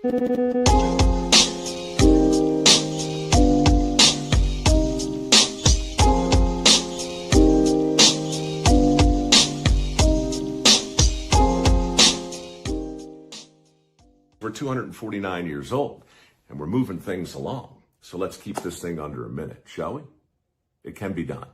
We're 249 years old, and we're moving things along. So let's keep this thing under a minute, shall we? It can be done.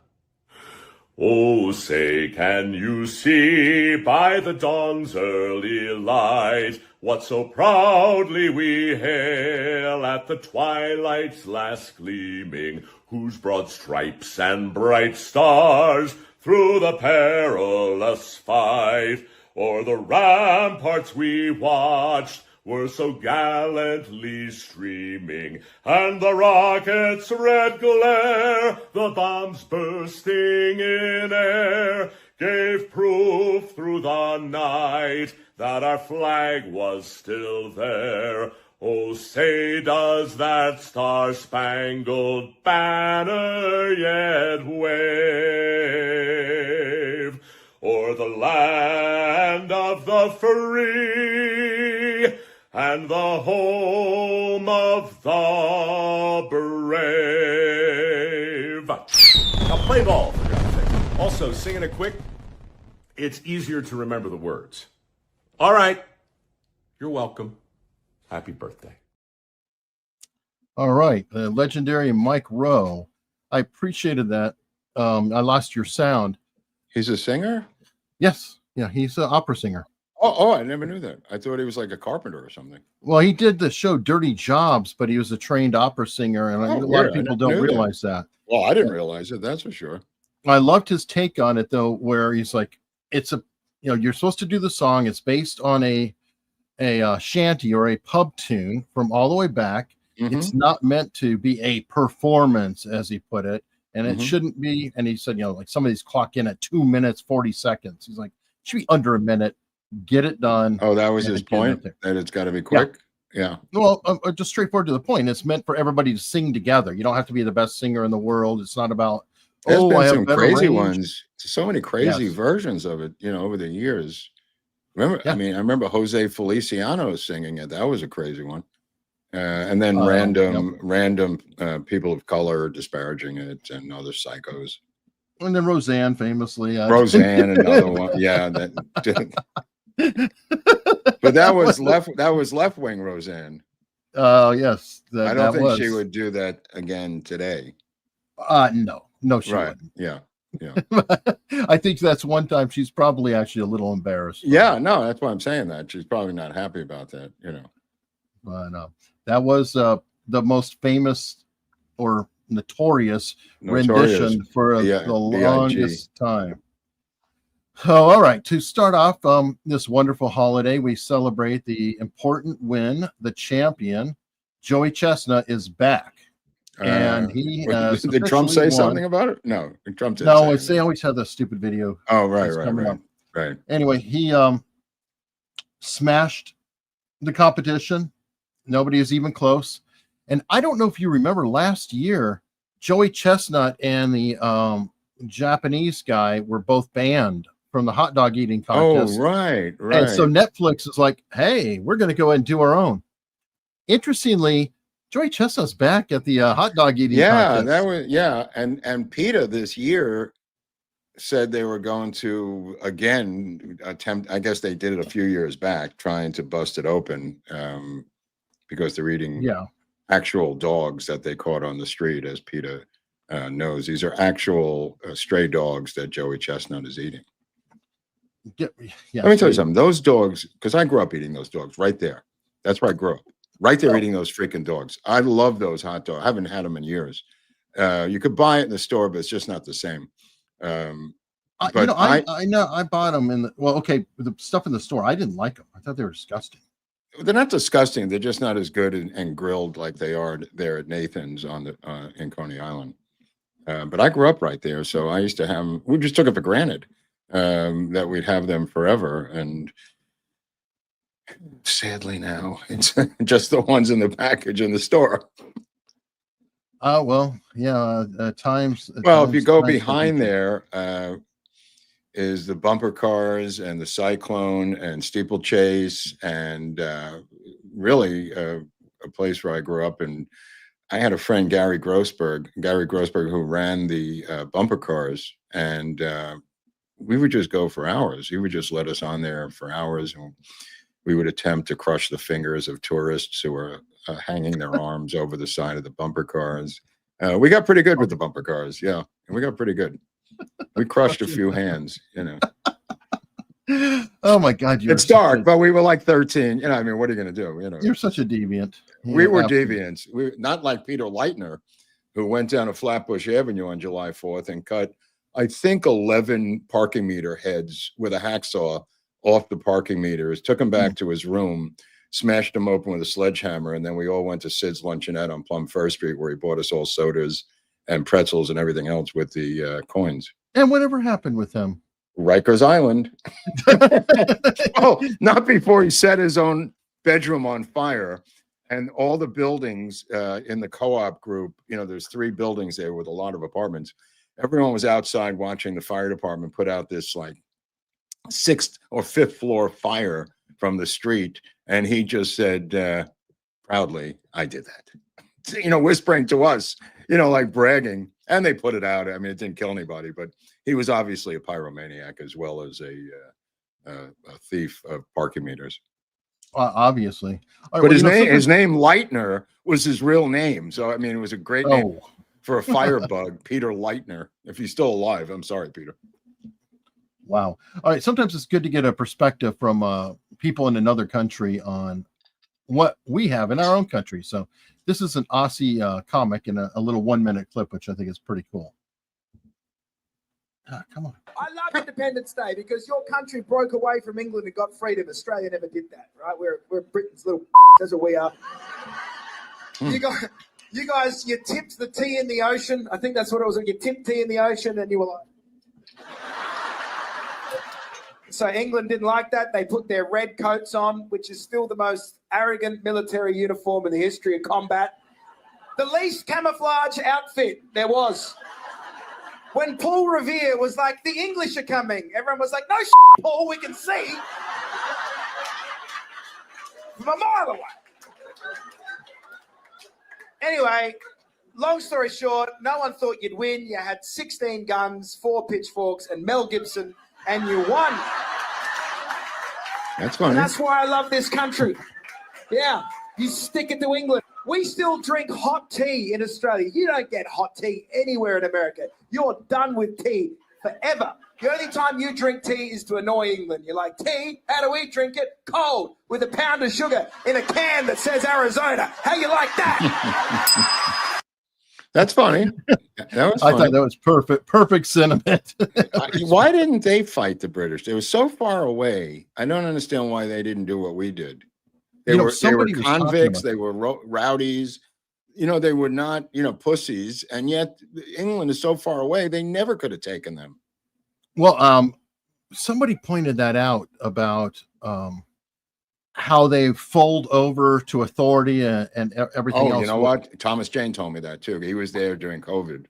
Oh, say, can you see by the dawn's early light what so proudly we hail at the twilight's last gleaming, whose broad stripes and bright stars through the perilous fight o'er the ramparts we watched were so gallantly streaming, and the rocket's red glare, the bombs bursting in air, gave proof through the night that our flag was still there. Oh, say, does that star-spangled banner yet wave o'er the land of the free and the home of the brave? Now play ball, for God's sake. Also, singing it quick, it's easier to remember the words. All right, you're welcome. Happy birthday. All right, legendary Mike Rowe. I appreciated that. I lost your sound. He's a singer? Yes, yeah, he's an opera singer. Oh, I never knew that. I thought he was like a carpenter or something. Well, he did the show Dirty Jobs, but he was a trained opera singer, and a lot of people don't realize that. Well, I didn't realize it, that's for sure. I loved his take on it, though, where he's like, you're supposed to do the song. It's based on a shanty or a pub tune from all the way back. Mm-hmm. It's not meant to be a performance, as he put it, and it shouldn't be. And he said, like some of these clock in at 2 minutes, 40 seconds. He's like, it should be under a minute. Get it done. Oh, that was his point, that it's got to be quick. Yeah. Well, just straightforward to the point. It's meant for everybody to sing together. You don't have to be the best singer in the world. It's not about, there's been some crazy ones. So many crazy versions of it, over the years. Remember, I remember Jose Feliciano singing it. That was a crazy one. And then random people of color disparaging it, and other psychos. And then Roseanne, famously. Roseanne, another one. Yeah, but that was left wing Roseanne. Yes. I don't think she would do that again today. No, she wouldn't. Yeah. I think that's one time she's probably actually a little embarrassed. Yeah, no, that's why I'm saying that. She's probably not happy about that, But that was the most famous or notorious rendition for the longest time. So, all right, to start off this wonderful holiday, we celebrate the important win. The champion, Joey Chestnut, is back. And he did Trump say something about it? No, Trump didn't. No, they always have the stupid video. Oh, right. Anyway, he smashed the competition. Nobody is even close. And I don't know if you remember last year, Joey Chestnut and the Japanese guy were both banned from the hot dog eating contest. Oh, right. And so Netflix is like, hey, we're going to go ahead and do our own. Interestingly, Joey Chestnut's back at the hot dog eating contest. And PETA this year said they were going to again attempt. I guess they did it a few years back, trying to bust it open because they're eating actual dogs that they caught on the street, as PETA knows. These are actual stray dogs that Joey Chestnut is eating. Let me tell you something. Those dogs, because I grew up eating those dogs right there. That's where I grew up. Right there, eating those freaking dogs. I love those hot dogs. I haven't had them in years. You could buy it in the store, but it's just not the same. I know I bought them the stuff in the store. I didn't like them. I thought they were disgusting. They're not disgusting. They're just not as good and grilled like they are there at Nathan's on the in Coney Island. But I grew up right there, so I used to have them. We just took it for granted that we'd have them forever, and sadly now it's just the ones in the package in the store. Times. Well, if you go behind there, is the bumper cars and the Cyclone and Steeplechase and really a place where I grew up, and I had a friend, Gary Grossberg, who ran the bumper cars, and we would just go for hours. He would just let us on there for hours, and we would attempt to crush the fingers of tourists who were hanging their arms over the side of the bumper cars. We got pretty good with the bumper cars, yeah, and we got pretty good. We crushed a few hands, you know. Oh my God, It's dark, but we were like 13. You know, I mean, what are you going to do? You know, you're such a deviant. we Yeah, were absolutely. deviants. We not like Peter Leitner, who went down to Flatbush Avenue on July 4th and cut, I think, 11 parking meter heads with a hacksaw off the parking meters, took him back to his room, smashed him open with a sledgehammer, and then we all went to Sid's Luncheonette on Plum First Street, where he bought us all sodas and pretzels and everything else with the coins. And whatever happened with him? Rikers Island. Oh, not before he set his own bedroom on fire, and all the buildings in the co-op group, you know, there's 3 buildings there with a lot of apartments. Everyone was outside watching the fire department put out this like 6th or 5th floor fire from the street, and he just said proudly, I did that. You know, whispering to us, you know, like bragging. And they put it out. I mean, it didn't kill anybody, but he was obviously a pyromaniac as well as a thief of parking meters. Obviously. All right, But well, his name Leitner was his real name. So I mean, it was a great name for a firebug, Peter Leitner. If he's still alive, I'm sorry, Peter. Wow. All right. Sometimes it's good to get a perspective from people in another country on what we have in our own country. So this is an Aussie comic in a little 1-minute clip, which I think is pretty cool. Come on. I love Independence Day because your country broke away from England and got freedom. Australia never did that, right? We're Britain's little that's what we are. You guys, you tipped the tea in the ocean. I think that's what it was. You tipped tea in the ocean and you were like... So England didn't like that. They put their red coats on, which is still the most arrogant military uniform in the history of combat. The least camouflage outfit there was. When Paul Revere was like, the English are coming, everyone was like, no shit, Paul, we can see from a mile away. Anyway, long story short, no one thought you'd win. You had 16 guns, 4 pitchforks, and Mel Gibson, and you won. That's funny. And that's why I love this country. Yeah, you stick it to England. We still drink hot tea in Australia. You don't get hot tea anywhere in America. You're done with tea forever. The only time you drink tea is to annoy England. You're like, tea? How do we drink it? Cold, with a pound of sugar in a can that says Arizona. How you like that? That's funny. That was funny. I thought that was perfect sentiment. Why didn't they fight the British? They were so far away. I don't understand why they didn't do what we did. They were convicts. They were rowdies. You know, they were not, you know, pussies. And yet England is so far away, they never could have taken them. Well, somebody pointed that out about how they fold over to authority and everything else. You know what? Thomas Jane told me that too. He was there during COVID,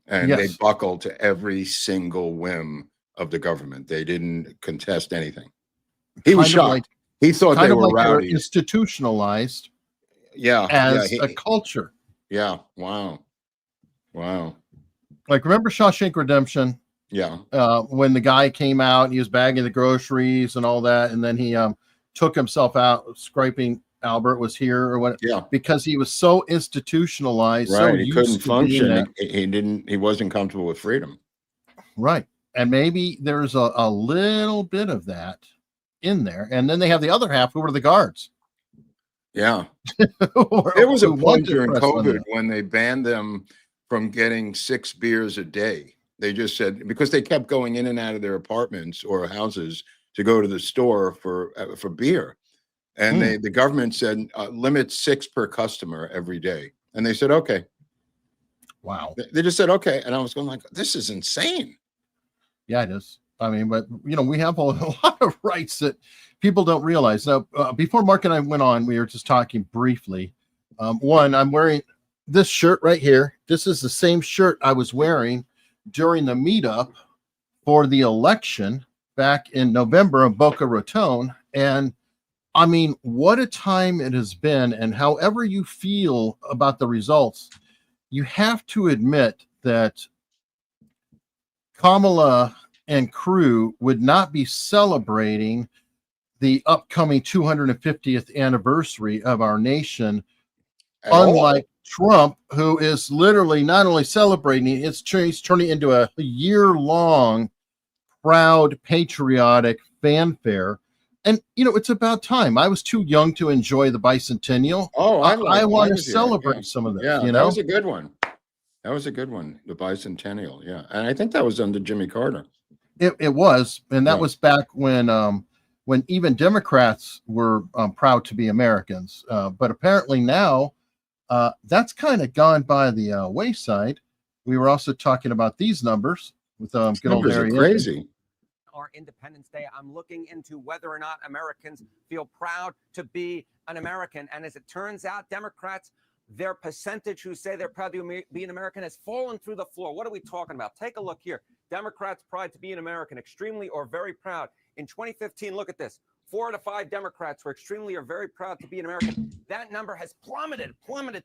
and they buckled to every single whim of the government. They didn't contest anything. He was shocked. He thought they were rowdies. Institutionalized. Yeah. As a culture. Yeah. Wow. Like, remember Shawshank Redemption? Yeah. When the guy came out and he was bagging the groceries and all that, and then he took himself out, scraping Albert was here or what? Yeah. Because he was so institutionalized. Right. So he couldn't function. He wasn't comfortable with freedom. Right. And maybe there's a little bit of that in there. And then they have the other half who were the guards. Yeah. There was a point during COVID when they banned them from getting 6 beers a day. They just said, because they kept going in and out of their apartments or houses to go to the store for beer. And the government said, limit 6 per customer every day. And they said, okay. Wow. They just said, okay. And I was going like, this is insane. Yeah, it is. I mean, but, you know, we have a lot of rights that people don't realize. Now, before Mark and I went on, we were just talking briefly. One, I'm wearing this shirt right here. This is the same shirt I was wearing during the meetup for the election back in November of Boca Raton. And I mean, what a time it has been. And however you feel about the results, you have to admit that Kamala and crew would not be celebrating the upcoming 250th anniversary of our nation, At unlike all. Trump, who is literally not only celebrating, it's turning into a year-long proud patriotic fanfare. And it's about time. I was too young to enjoy the bicentennial. Oh, I I want to was here. Yeah. celebrate some of this, Yeah, that was a good one. That was a good one. The bicentennial. Yeah. And I think that was under Jimmy Carter. It was, and that Yeah. was back when even Democrats were proud to be Americans. But apparently now that's kind of gone by the wayside. We were also talking about these numbers with good old Numbers are Harry. crazy. Our Independence Day, I'm looking into whether or not Americans feel proud to be an American. And as it turns out, Democrats, their percentage who say they're proud to be an American has fallen through the floor. What are we talking about? Take a look here. Democrats' pride to be an American, extremely or very proud. In 2015, look at this. 4 out of 5 Democrats were extremely or very proud to be an American. That number has plummeted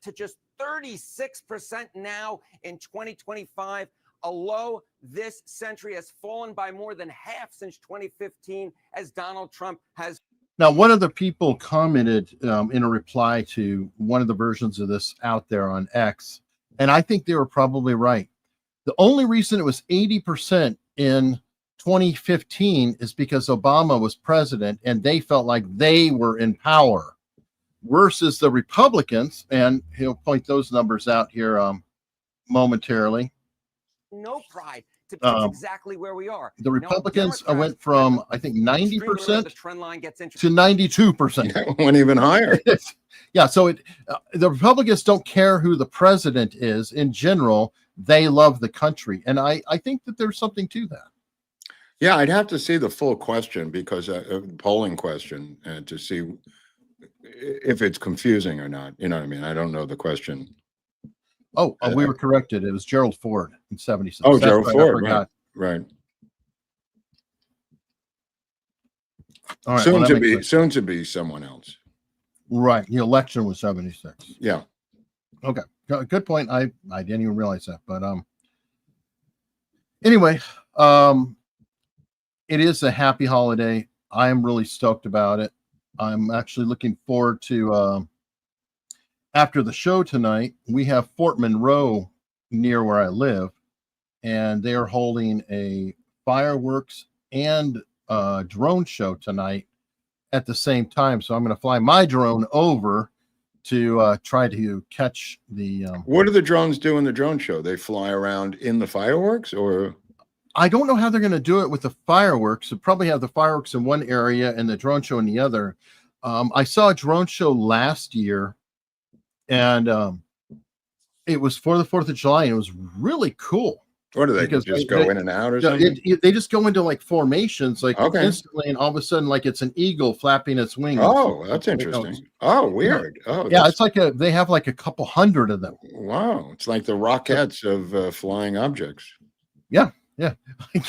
to just 36% now in 2025. A low this century has fallen by more than half since 2015 as Donald Trump has. Now, one of the people commented in a reply to one of the versions of this out there on X, and I think they were probably right. The only reason it was 80% in 2015 is because Obama was president and they felt like they were in power, versus the Republicans, and he'll point those numbers out here momentarily. No pride. That's exactly where we are. The Republicans went from, I think, 90% the trend line gets to 92%. Went even higher. Yeah, so the Republicans don't care who the president is. In general, they love the country. And I think that there's something to that. Yeah, I'd have to see the full question, because polling question, to see if it's confusing or not. You know what I mean? I don't know the question. Oh, we were corrected. It was Gerald Ford in 76. Oh, That's Gerald right, Ford, right. All right. Soon to be someone else. Right. The election was 76. Yeah. Okay. Good point. I didn't even realize that. But anyway, it is a happy holiday. I am really stoked about it. I'm actually looking forward to after the show tonight. We have Fort Monroe near where I live, and they are holding a fireworks and drone show tonight at the same time. So I'm going to fly my drone over to try to catch the. What do the drones do in the drone show? They fly around in the fireworks, or? I don't know how they're going to do it with the fireworks. They'll probably have the fireworks in one area and the drone show in the other. I saw a drone show last year, and it was for the 4th of July, and it was really cool. Or do they just go in and out or something? They just go into like formations, like instantly, and all of a sudden, like it's an eagle flapping its wings. Oh, that's interesting. Oh, weird. Oh, yeah, it's like they have like a couple hundred of them. Wow, it's like the rockets of flying objects. Yeah.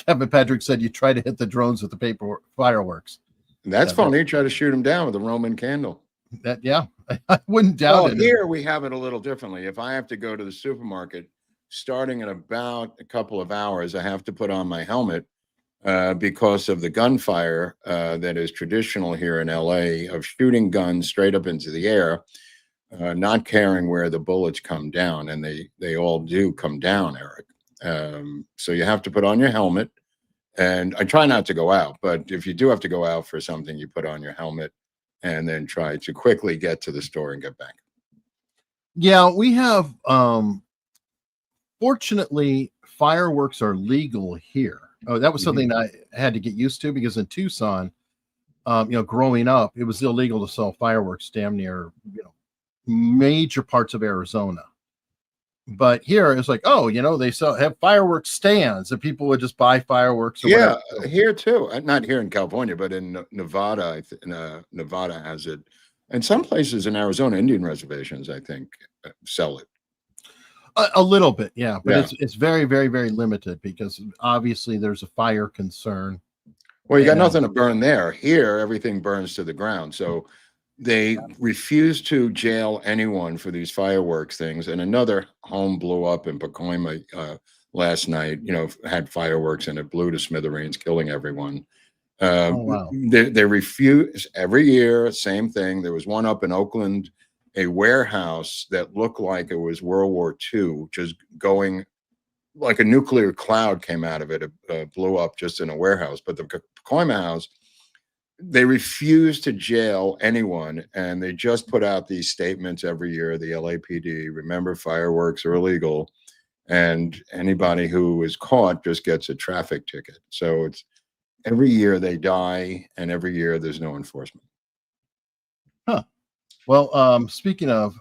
Kevin Patrick said you try to hit the drones with the fireworks. That's funny. You try to shoot them down with a Roman candle. I wouldn't doubt it. Here we have it a little differently. If I have to go to the supermarket, starting in about a couple of hours, I have to put on my helmet because of the gunfire that is traditional here in LA, of shooting guns straight up into the air, not caring where the bullets come down, and they all do come down, Eric. So you have to put on your helmet, and I try not to go out, but if you do have to go out for something, you put on your helmet and then try to quickly get to the store and get back. Yeah, we have fortunately fireworks are legal here. Oh, that was something I had to get used to, because in Tucson, growing up, it was illegal to sell fireworks damn near major parts of Arizona. But here it's like, they have fireworks stands, and people would just buy fireworks. Or yeah, whatever. Here too. Not here in California, but in Nevada. Nevada has it, and some places in Arizona, Indian reservations, I think, sell it. A little bit, yeah, but it's very, very, very limited, because obviously there's a fire concern. Well, you got And, nothing to burn there. Here, everything burns to the ground. So they refuse to jail anyone for these fireworks things. And another home blew up in Pacoima last night. Had fireworks and it blew to smithereens, killing everyone. oh wow. They refuse every year. Same thing. There was one up in Oakland, a warehouse that looked like it was World War II, just going like a nuclear cloud came out of it. It blew up just in a warehouse. But the Pacoima house, they refuse to jail anyone, and they just put out these statements every year. The LAPD, remember, fireworks are illegal, and anybody who is caught just gets a traffic ticket. So it's every year they die, and every year there's no enforcement. Huh. Well, speaking of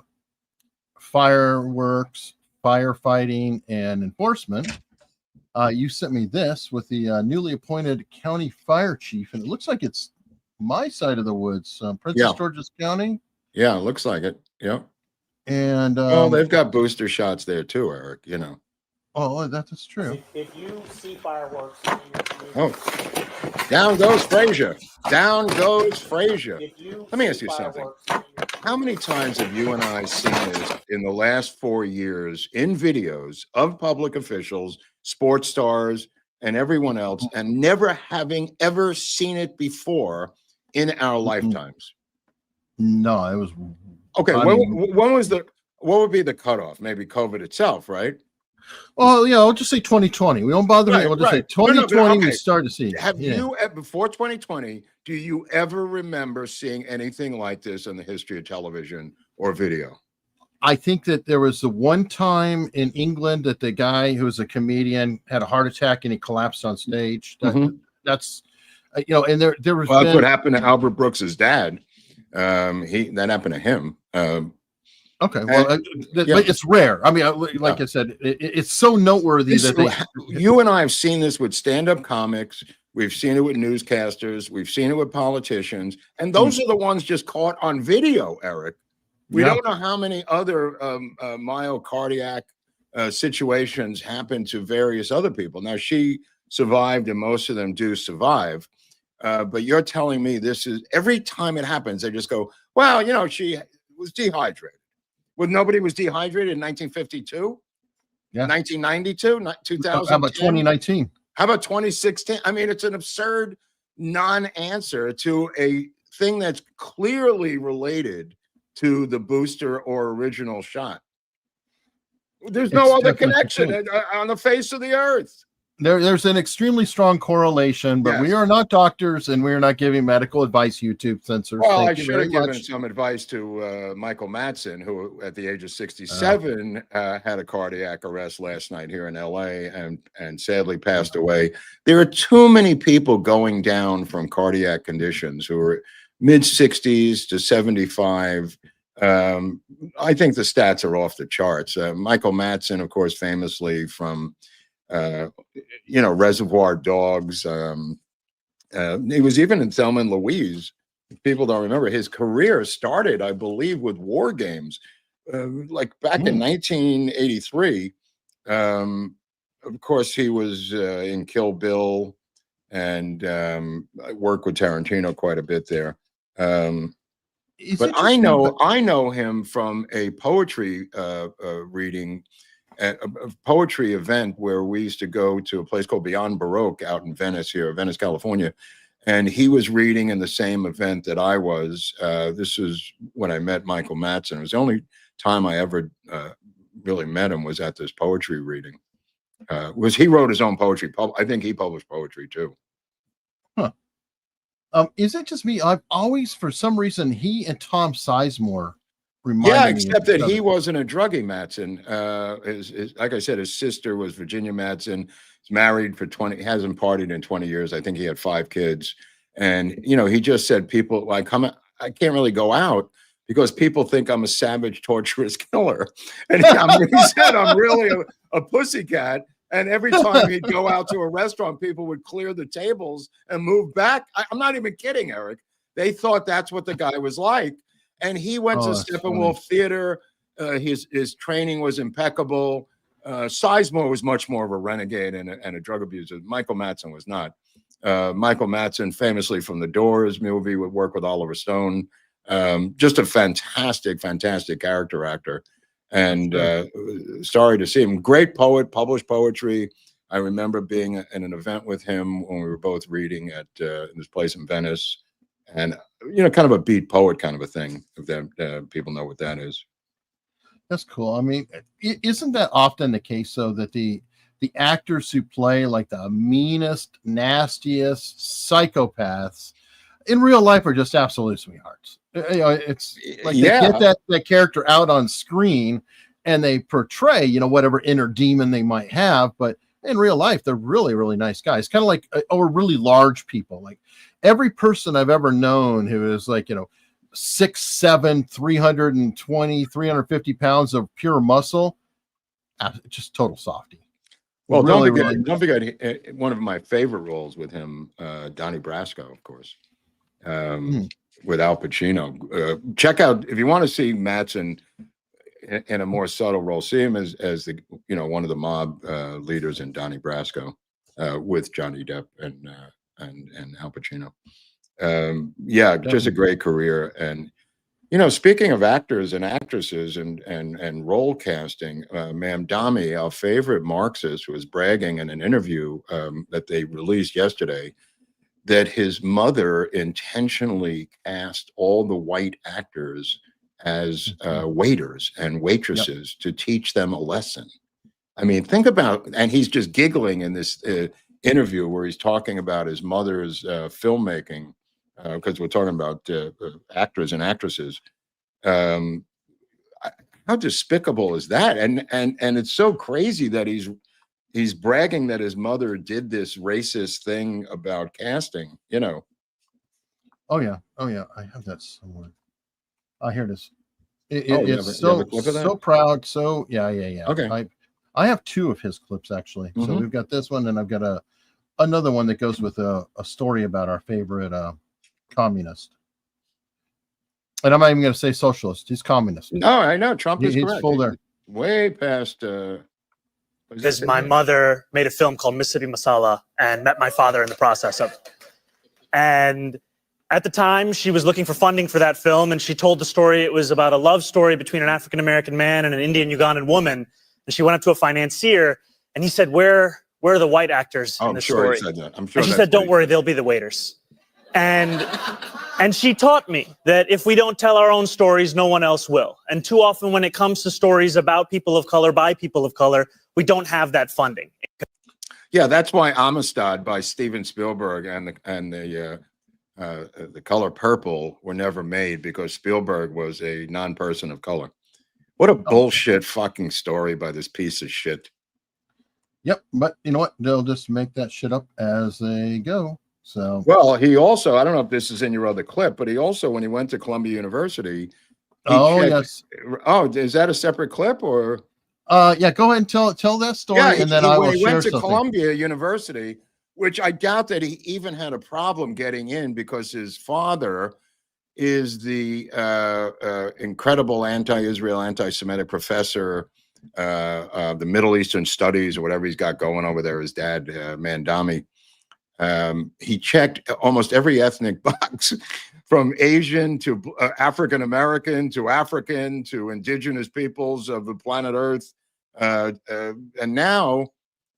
fireworks, firefighting, and enforcement, you sent me this with the newly appointed county fire chief, and it looks like it's my side of the woods, Princess George's County. Yeah, it looks like it. Yeah. And Well, they've got booster shots there too, Eric. Oh, that's true. If you see fireworks, Oh, down goes Frazier. Down goes Frazier. Let me ask you something. How many times have you and I seen this in the last 4 years in videos of public officials, sports stars, and everyone else, and never having ever seen it before in our lifetimes? No, it was okay. What would be the cutoff? Maybe COVID itself, right? Oh, yeah, I'll just say 2020. We don't bother me. We'll just say 2020. We started to see. Have you, before 2020, do you ever remember seeing anything like this in the history of television or video? I think that there was the one time in England that the guy who was a comedian had a heart attack and he collapsed on stage. That's, and there was. Well, that's what happened to Albert Brooks's dad. That happened to him. Okay, well, but it's rare. I mean, like I said, it's so noteworthy that you and I have seen this with stand-up comics. We've seen it with newscasters. We've seen it with politicians, and those are the ones just caught on video, Eric. We don't know how many other myocardiac situations happen to various other people. Now, she survived, and most of them do survive. But you're telling me this is every time it happens, they just go, well, she was dehydrated. Well, nobody was dehydrated in 1952, 1992, 2000. How about 2019? How about 2016? I mean, it's an absurd non-answer to a thing that's clearly related to the booster or original shot. There's no other connection on the face of the earth. There's an extremely strong correlation, but we are not doctors and we are not giving medical advice, YouTube censors. Well, I should have given some advice to Michael Madsen, who at the age of 67 had a cardiac arrest last night here in LA and sadly passed away. There are too many people going down from cardiac conditions who are mid 60s to 75. I think the stats are off the charts. Michael Madsen, of course, famously from Reservoir Dogs. He was even in Thelma and Louise. People don't remember. His career started, I believe, with War Games, like back in 1983. Of course, he was in Kill Bill and worked with Tarantino quite a bit there. But I know him from a poetry reading. A poetry event where we used to go to a place called Beyond Baroque out in Venice, California. And he was reading in the same event that I was. This was when I met Michael Madsen. It was the only time I ever really met him was at this poetry reading. He wrote his own poetry. I think he published poetry too. Huh. Is it just me? I've always, for some reason, he and Tom Sizemore. Except that he wasn't a druggie, Madsen. Like I said, his sister was Virginia Madsen. He's married for 20, hasn't partied in 20 years. I think he had 5 kids. And, he just said people like, I can't really go out because people think I'm a savage, torturous killer. And he said, I'm really a pussycat. And every time he'd go out to a restaurant, people would clear the tables and move back. I'm not even kidding, Eric. They thought that's what the guy was like. And he went to Steppenwolf Theater. His training was impeccable. Sizemore was much more of a renegade and a drug abuser. Michael Madsen was not. Michael Madsen, famously from the Doors movie, would work with Oliver Stone. Just a fantastic character actor. And sorry to see him. Great poet, published poetry. I remember being in an event with him when we were both reading at this place in Venice, and kind of a beat poet kind of a thing. If that people know what that is. That's cool. I mean, isn't that often the case though, that the actors who play like the meanest, nastiest psychopaths in real life are just absolute sweethearts? It's like they get that character out on screen and they portray, whatever inner demon they might have, but in real life, they're really, really nice guys. Kind of like, or really large people. Like every person I've ever known who is like, 6'7", 320, 350 pounds of pure muscle, just total softy. Well, really, don't forget one of my favorite roles with him, Donnie Brasco, of course, with Al Pacino. Check out, if you want to see Madsen in a more subtle role, see him as the one of the mob leaders in Donnie Brasco, with Johnny Depp and Al Pacino. Just a great career. And speaking of actors and actresses and role casting, Ma'am Dami, our favorite Marxist, was bragging in an interview that they released yesterday that his mother intentionally cast all the white actors as waiters and waitresses to teach them a lesson. I mean, think about, and he's just giggling in this interview where he's talking about his mother's filmmaking, because we're talking about actors and actresses. How despicable is that? And it's so crazy that he's bragging that his mother did this racist thing about casting. Oh yeah, I have that somewhere. Here it is. It's so proud. So yeah. Okay. I have two of his clips actually. So we've got this one, and I've got another one that goes with a story about our favorite communist. And I'm not even going to say socialist. He's communist. No, I know Trump is he's correct. Full there. Way past. Because my mother made a film called Mississippi Masala and met my father in the process of it. And at the time, she was looking for funding for that film, and she told the story. It was about a love story between an African-American man and an Indian-Ugandan woman. And she went up to a financier, and he said, where are the white actors in this story? He said that. I'm sure. And she said, don't worry, they'll be the waiters. And she taught me that if we don't tell our own stories, no one else will. And too often when it comes to stories about people of color, by people of color, we don't have that funding. Yeah, that's why Amistad by Steven Spielberg and the Color Purple were never made, because Spielberg was a non-person of color. What a bullshit fucking story by this piece of shit. Yep, but you know what? They'll just make that shit up as they go. So, well, he also, I don't know if this is in your other clip, but he also, when he went to Columbia University. Yes. Oh, is that a separate clip or? Yeah, go ahead and tell that story, and then I will share something. When he went to Columbia University, which I doubt that he even had a problem getting in, because his father is the incredible anti-Israel, anti-Semitic professor of the Middle Eastern Studies or whatever he's got going over there. His dad, Mandami. He checked almost every ethnic box, from Asian to African American to African to indigenous peoples of the planet Earth. And now,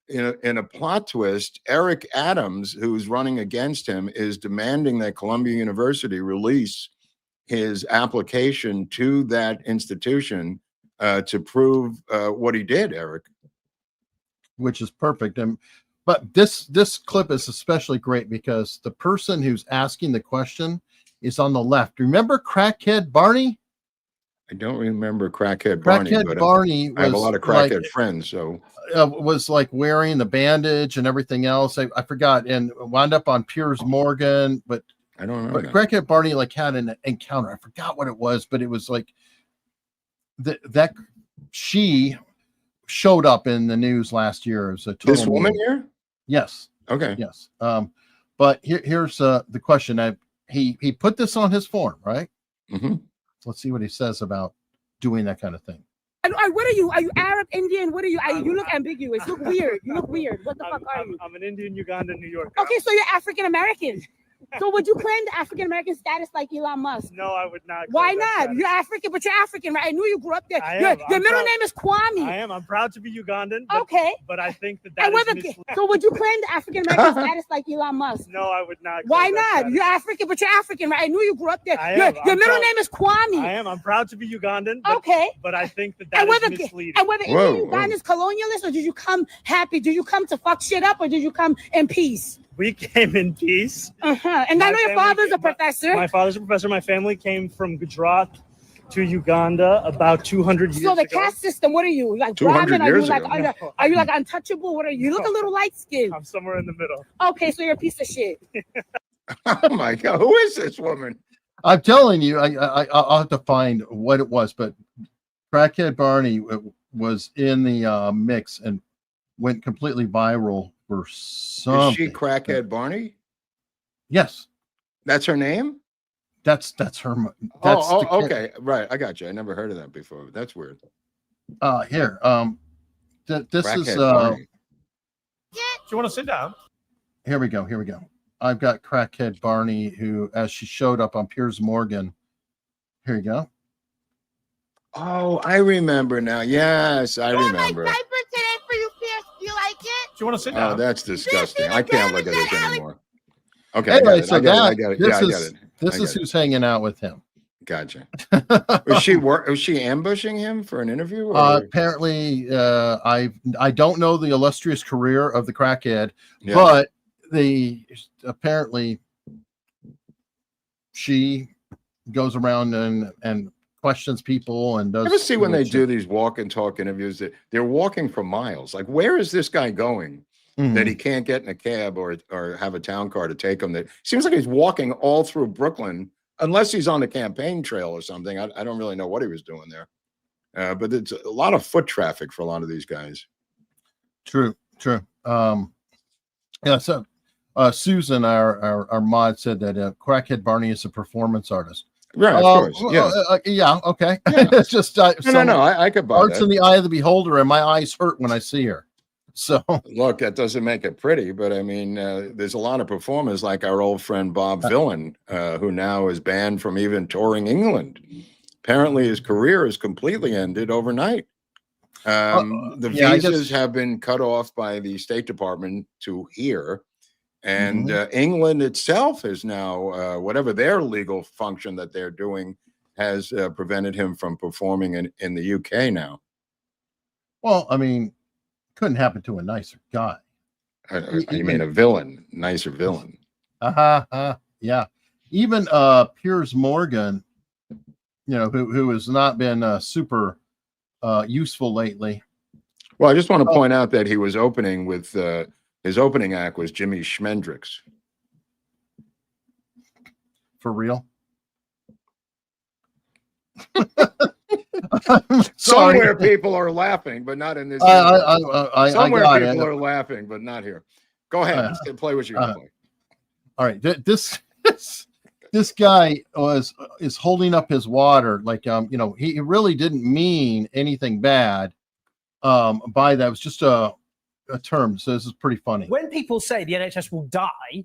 in a plot twist, Eric Adams, who's running against him, is demanding that Columbia University release his application to that institution to prove what he did, Eric. Which is perfect. But this clip is especially great because the person who's asking the question is on the left. Remember Crackhead Barney? I don't remember Crackhead Barney. Crackhead Barney I have a lot of crackhead friends, so was like wearing the bandage and everything else. I forgot, and wound up on Piers Morgan, but I don't remember. But Crackhead Barney like had an encounter. I forgot what it was, but it was like that she showed up in the news last year as a total this woman here. Yes. Okay. Yes. But here's the question. He put this on his form, right? Mm-hmm. Let's see what he says about doing that kind of thing. What are you? Are you Arab, Indian? What are you? You look ambiguous. You look weird. You look weird. What the fuck are you? I'm an Indian, Ugandan, New Yorker. Okay, so you're African American. So would you claim the African American status like Elon Musk? No, I would not. Why not? You're African, but you're African, right? I knew you grew up there. Your middle name is Kwame. I am. I'm proud to be Ugandan. But, okay. But I think that is misleading. So would you claim the African American status like Elon Musk? No, I would not. Why not? You're African, but you're African, right? I knew you grew up there. Your middle name is Kwame. I am. I'm proud to be Ugandan. But, But I think that is misleading. And whether Uganda is colonialist, or did you come happy? Did you come to fuck shit up, or did you come in peace? We came in peace. And I know your father's a professor. My father's a professor. My family came from Gujarat to Uganda about 200 years ago. So the caste system, what are you? Like Brahmin? Are you like untouchable? What are you? You look a little light skinned. I'm somewhere in the middle. Okay, so you're a piece of shit. Oh my God, who is this woman? I'm telling you, I'll have to find what it was, but Crackhead Barney was in the mix and went completely viral for something. Is she Crackhead Barney? Yes. That's her name? That's her. Okay. Right. I got you. I never heard of that before. That's weird. Here. This Crackhead is Barney. Do you want to sit down? Here we go. I've got Crackhead Barney, who, as she showed up on Piers Morgan. Here you go. Oh, I remember now. Yes, I remember. Diaper today for you, Pierce. Do you like it? Do you want to sit down? Oh, that's disgusting. I can't look at this anymore. Okay. Anyway, I got it. This is who's hanging out with him. Gotcha. Was she ambushing him for an interview? Apparently, I don't know the illustrious career of the crackhead, but apparently she goes around and questions people and does. Ever see when they do these walk and talk interviews that they're walking for miles? Like, where is this guy going that he can't get in a cab or have a town car to take him? That seems like he's walking all through Brooklyn, unless he's on the campaign trail or something. I don't really know what he was doing there, but it's a lot of foot traffic for a lot of these guys. True. Yeah. So Susan, our mod, said that Crackhead Barney is a performance artist. Right, of course. Yeah. Okay. Yeah. It's just no. I could buy art's that. in the eye of the beholder, and my eyes hurt when I see her. So look, that doesn't make it pretty, but I mean, there's a lot of performers like our old friend Bob Villain, who now is banned from even touring England. Apparently, his career is completely ended overnight. The visas have been cut off by the State Department to here. And England itself is now, whatever their legal function that they're doing, has prevented him from performing in the UK now. Well, I mean, couldn't happen to a nicer guy. You mean a villain, nicer villain. Yeah. Even Piers Morgan, who has not been super useful lately. Well, I just want to point out that he was opening with his opening act was Jimi Schmendrix. For real? Somewhere people are laughing, but not in this. Somewhere people are laughing, but not here. Go ahead, play what you can play. All right, this guy is holding up his water like he really didn't mean anything bad by that. It was just a term. So this is pretty funny. When people say the NHS will die,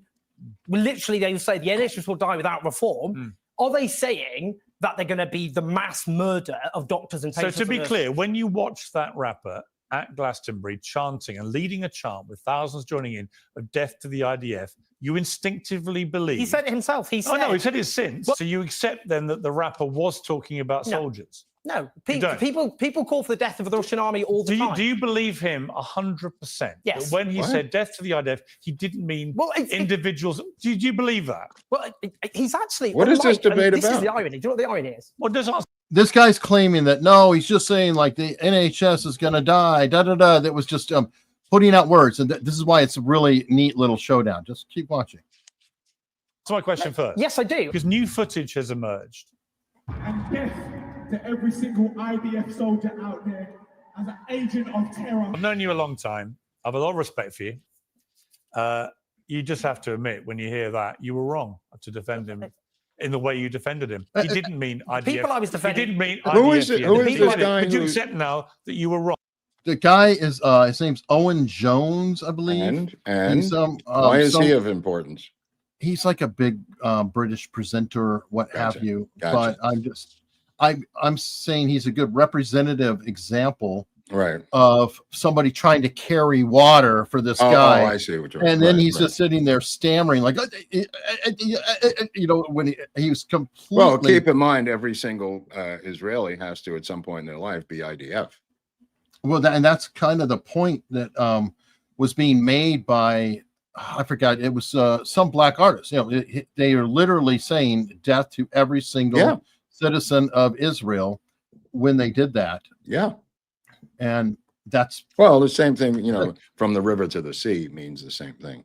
literally they will say the NHS will die without reform. Are they saying that they're going to be the mass murder of doctors and patients? So to be clear, when you watch that rapper at Glastonbury chanting and leading a chant with thousands joining in of death to the IDF, you instinctively believe. He said it himself. He said. Oh no, he said it since. So you accept then that the rapper was talking about soldiers? No, people call for the death of the Russian army all the time. Do you believe him 100%? Yes. When he said death to the IDF, he didn't mean individuals. Do you believe that? Well, he's actually. What is this debate this about? This is the irony. Do you know what the irony is? What does this guy's claiming that no, he's just saying like the NHS is going to die. That was just putting out words, and this is why it's a really neat little showdown. Just keep watching. That's my question first. Yes, I do. Because new footage has emerged. And death to every single IDF soldier out there as an agent of terror. I've known you a long time. I have a lot of respect for you. You just have to admit, when you hear that, you were wrong to defend him in the way you defended him. He didn't mean IDF. People I was defending. He didn't mean IDF. Who is it? Who is this guy? But you who- accept now that you were wrong. The guy is his name's Owen Jones, I believe. And He's, why is he of importance? He's like a big British presenter, what have Gotcha. you. Gotcha. But I'm saying he's a good representative example Right. of somebody trying to carry water for this Oh, guy. I see what you're. And then right, he's right. just sitting there stammering like, you know, when he was completely. Well, keep in mind, every single Israeli has to, at some point in their life, be IDF. Well, and that's kind of the point that was being made by, I forgot, it was some black artist. You know, they are literally saying death to every single citizen of Israel when they did that. Yeah. And that's, Well, the same thing, you know, from the river to the sea means the same thing.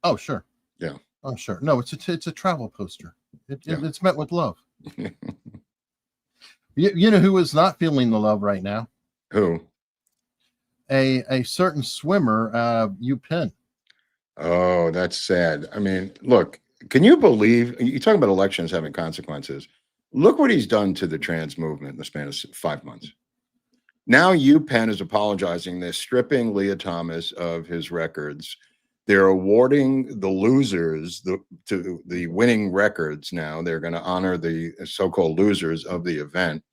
oh, sure. Yeah. Oh, sure. No, it's a travel poster. It's meant with love. You know who is not feeling the love right now? Who? A certain swimmer, UPenn. Oh, that's sad. I mean, look, can you believe you talk about elections having consequences? Look what he's done to the trans movement in the span of 5 months. Now UPenn is apologizing. They're stripping Leah Thomas of his records. They're awarding the losers to the winning records. Now they're going to honor the so-called losers of the event.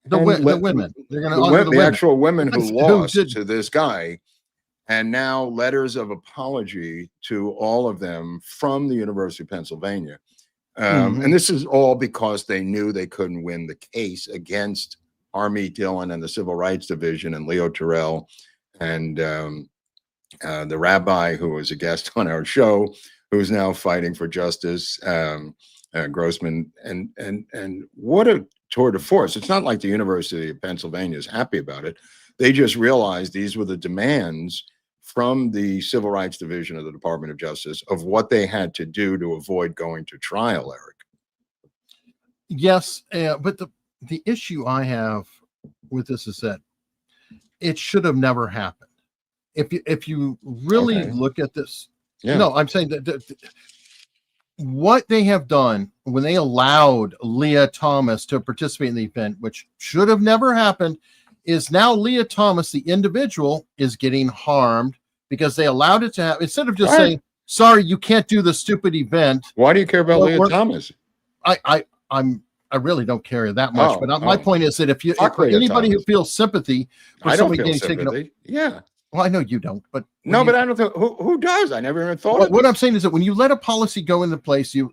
The women. They're going to honor the the women. actual women who Who lost did- to this guy. And now letters of apology to all of them from the University of Pennsylvania. And this is all because they knew they couldn't win the case against Harmeet Dillon and the Civil Rights Division and Leo Terrell and the rabbi who was a guest on our show, who's now fighting for justice, Grossman. And what a tour de force. It's not like the University of Pennsylvania is happy about it. They just realized these were the demands from the Civil Rights Division of the Department of Justice of what they had to do to avoid going to trial, Eric. Yes, but the issue I have with this is that it should have never happened. If you really look at this, no, I'm saying that what they have done when they allowed Leah Thomas to participate in the event, which should have never happened, is now Leah Thomas, the individual, is getting harmed because they allowed it to happen. Instead of just saying, sorry, you can't do the stupid event. Why do you care about Leah Thomas? I really don't care that much, but my point is that if anybody who feels sympathy for somebody getting taken up, well, I know you don't, but no, but I don't think who does. I never even thought of what I'm saying is that when you let a policy go into place, you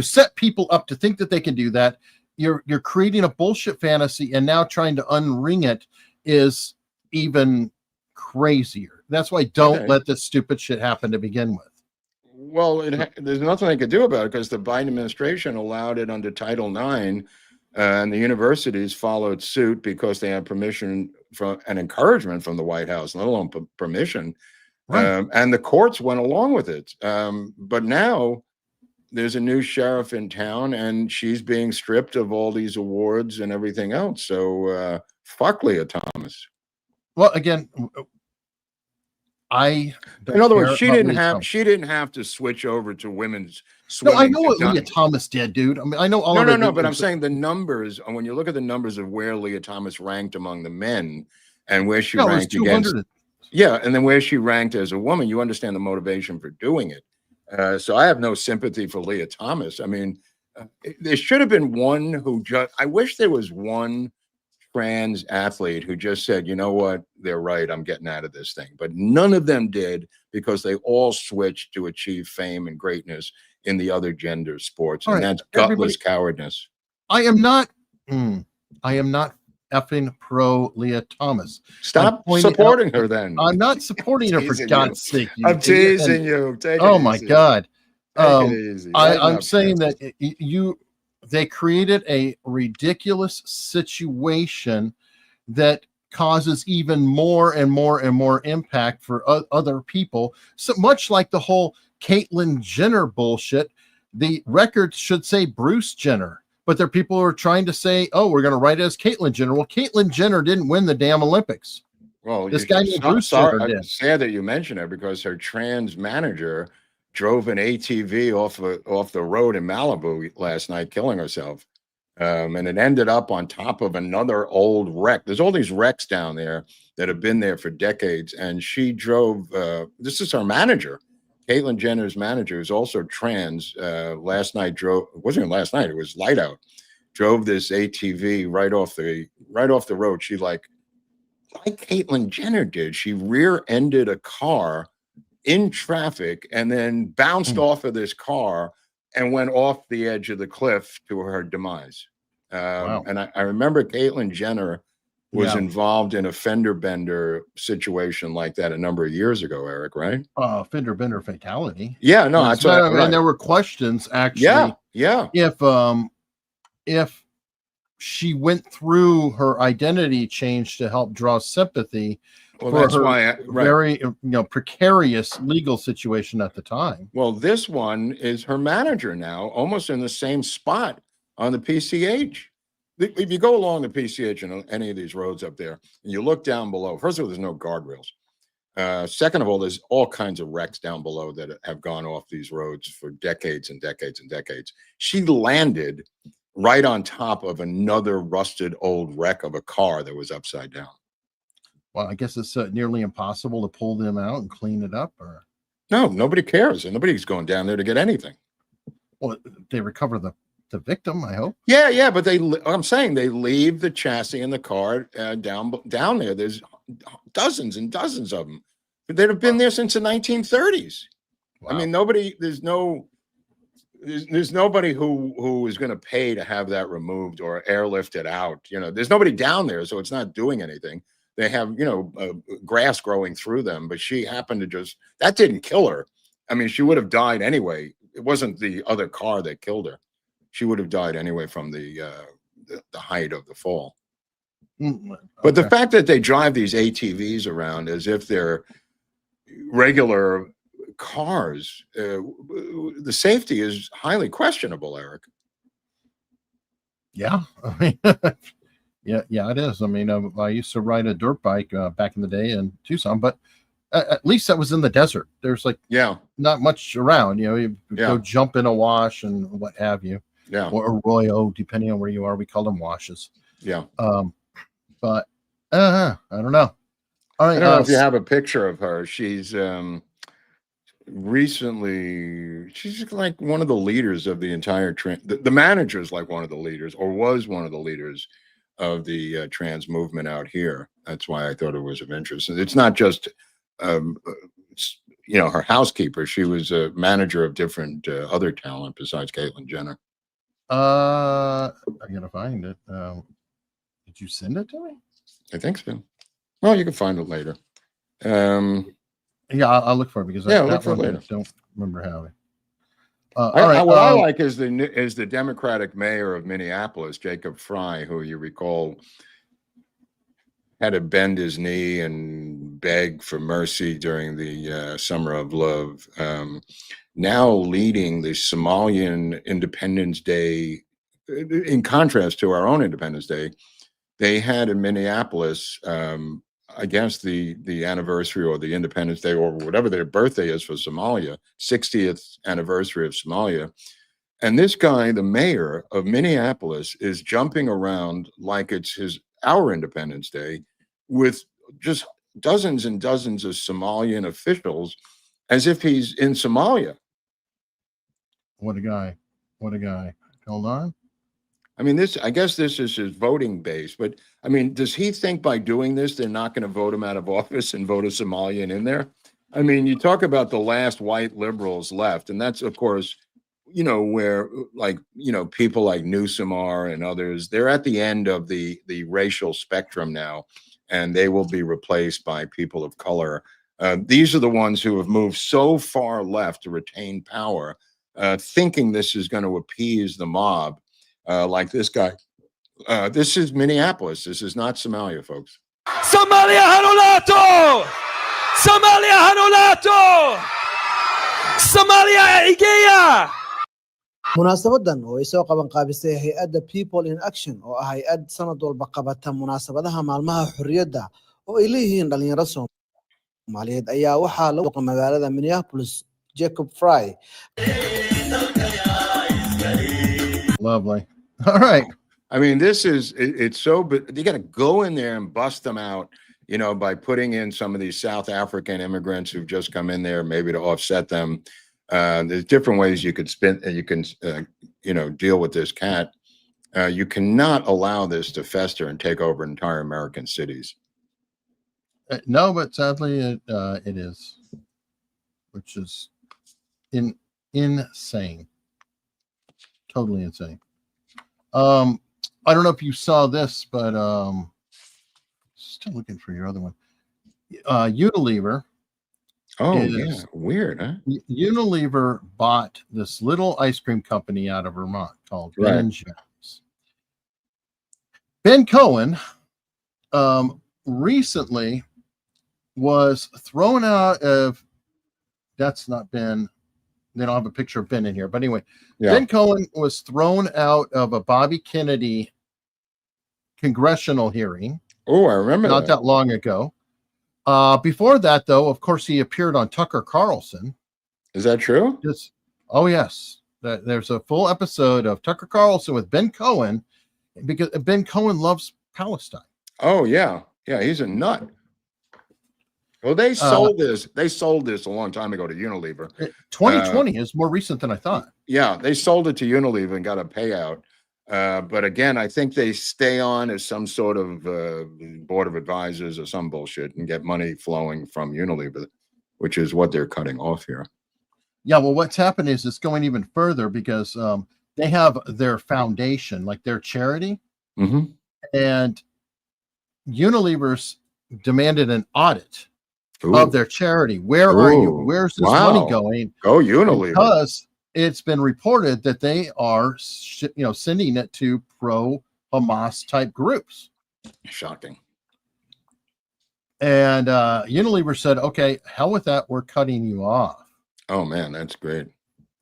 set people up to think that they can do that. You're creating a bullshit fantasy, and now trying to unring it is even crazier. That's why don't let this stupid shit happen to begin with. Well, there's nothing they could do about it because the Biden administration allowed it under Title IX, and the universities followed suit because they had permission from and encouragement from the White House, let alone permission. Right. And the courts went along with it. But now there's a new sheriff in town, and she's being stripped of all these awards and everything else. So fuck Leah Thomas. Well, again, in other words, she didn't have to switch over to women's swimming. No, I know what Leah Thomas did, dude. I mean, I know all of it. No, but I'm saying the numbers, and when you look at the numbers of where Leah Thomas ranked among the men and where she ranked against, and then where she ranked as a woman, you understand the motivation for doing it. So I have no sympathy for Leah Thomas. I mean, there should have been one who I wish there was one trans athlete who just said, you know what, they're right, I'm getting out of this thing. But none of them did, because they all switched to achieve fame and greatness in the other gender sports. And that's gutless cowardness. I am not effing pro Leah Thomas. Stop supporting her then. I'm not supporting her, for God's sake. I'm teasing you. Take oh it my easy. God. Take it easy. I'm saying that they created a ridiculous situation that causes even more and more and more impact for other people. So much like the whole Caitlyn Jenner bullshit, the record should say Bruce Jenner, but there are people who are trying to say, oh, we're going to write it as Caitlyn Jenner. Well, Caitlyn Jenner didn't win the damn Olympics. Well, this guy named Bruce Jenner did. It's sad that you mention it, because her trans manager drove an ATV off the road in Malibu last night, killing herself. And it ended up on top of another old wreck. There's all these wrecks down there that have been there for decades. And she drove, this is our manager, Caitlyn Jenner's manager, who's also trans. Last night it wasn't last night, it was light out. Drove this ATV right off the road. She like Caitlyn Jenner did. She rear-ended a car in traffic and then bounced off of this car and went off the edge of the cliff to her demise. Wow. And I remember Caitlyn Jenner was involved in a fender bender situation like that a number of years ago, Eric, right? Fender bender fatality. Yeah, no, that's what and there were questions actually. If she went through her identity change to help draw sympathy for that's her why very precarious legal situation at the time. Well, this one is her manager now, almost in the same spot on the PCH. If you go along the PCH and any of these roads up there, and you look down below, first of all, there's no guardrails. Second of all, there's all kinds of wrecks down below that have gone off these roads for decades and decades and decades. She landed right on top of another rusted old wreck of a car that was upside down. Well, I guess it's nearly impossible to pull them out and clean it up, or no, nobody cares, and nobody's going down there to get anything. Well, they recover the victim, I hope. Yeah, but I'm saying they leave the chassis and the car down there. There's dozens and dozens of them that have been there since the 1930s. Wow. I mean, there's nobody who is going to pay to have that removed or airlifted out. There's nobody down there, so it's not doing anything. They have, grass growing through them, but she happened to that didn't kill her. I mean, she would have died anyway. It wasn't the other car that killed her. She would have died anyway from the height of the fall. Okay. But the fact that they drive these ATVs around as if they're regular cars, the safety is highly questionable, Eric. Yeah, I mean, yeah, it is. I mean, I used to ride a dirt bike back in the day in Tucson, but at least that was in the desert. There's not much around. You go jump in a wash and what have you. Yeah, or arroyo, depending on where you are. We call them washes. Yeah. But I don't know. All right. I don't know if you have a picture of her. She's recently, she's like one of the leaders of the entire the manager is like one of the leaders, or was one of the leaders of the trans movement out here. That's why I thought it was of interest. It's not just her housekeeper. She was a manager of different other talent besides Caitlyn Jenner. I gotta find it. Did you send it to me? I think so. Well, you can find it later. Yeah, I'll look for it because I look for it later. Don't remember how. What I like is the Democratic mayor of Minneapolis, Jacob Fry, who you recall had to bend his knee and beg for mercy during the Summer of Love. Now leading the Somalian Independence Day, in contrast to our own Independence Day, they had in Minneapolis, I guess the anniversary or the Independence Day or whatever their birthday is for Somalia, 60th anniversary of Somalia. And this guy, the mayor of Minneapolis, is jumping around like it's our Independence Day with just dozens and dozens of Somalian officials as if he's in Somalia. What a guy. Hold on. I mean, I guess this is his voting base, but I mean, does he think by doing this, they're not going to vote him out of office and vote a Somalian in there? I mean, you talk about the last white liberals left, and that's, of course, where people like Newsom are and others, they're at the end of the racial spectrum now, and they will be replaced by people of color. These are the ones who have moved so far left to retain power, thinking this is going to appease the mob. Like this guy. This is Minneapolis. This is not Somalia, folks. Somalia hanulato! Somalia hanulato! Somalia igeya! munaasabadan oo ay soo qaban qaabisay hay'adda People in Action oo ah hay'ad sanad walba qabata munaasabadaha maalmaha xurriyadda oo ay leeyihiin dhalinyaro Soomaaliyeed ayaa waxaa lagu qabtay magaalada Minneapolis Jacob Fry. Lovely. All right. I mean, it's so, but you got to go in there and bust them out, by putting in some of these South African immigrants who've just come in there, maybe to offset them. There's different ways you could deal with this cat. You cannot allow this to fester and take over entire American cities. No, but sadly it is, which is insane. Totally insane. I don't know if you saw this, but still looking for your other one. Unilever. Oh, yeah. Weird, huh? Unilever bought this little ice cream company out of Vermont called Right. Ben Jerry's. Ben Cohen recently was thrown out of, that's not Ben. They don't have a picture of Ben in here. But anyway, Yeah. Ben Cohen was thrown out of a Bobby Kennedy congressional hearing. Oh, I remember Not that long ago. Before that, though, of course, he appeared on Tucker Carlson. Is that true? Oh, yes. There's a full episode of Tucker Carlson with Ben Cohen, because Ben Cohen loves Palestine. Oh, yeah. Yeah, he's a nut. Well, they sold this. They sold this a long time ago to Unilever. 2020 is more recent than I thought. Yeah, they sold it to Unilever and got a payout. But again, I think they stay on as some sort of board of advisors or some bullshit and get money flowing from Unilever, which is what they're cutting off here. Yeah, well, what's happened is it's going even further because they have their foundation, like their charity, and Unilever's demanded an audit of their charity. Where are you? Where's this money going? Go Unilever. Because it's been reported that they are, sending it to pro-Hamas type groups. Shocking. And Unilever said, "Okay, hell with that. We're cutting you off." Oh man, that's great.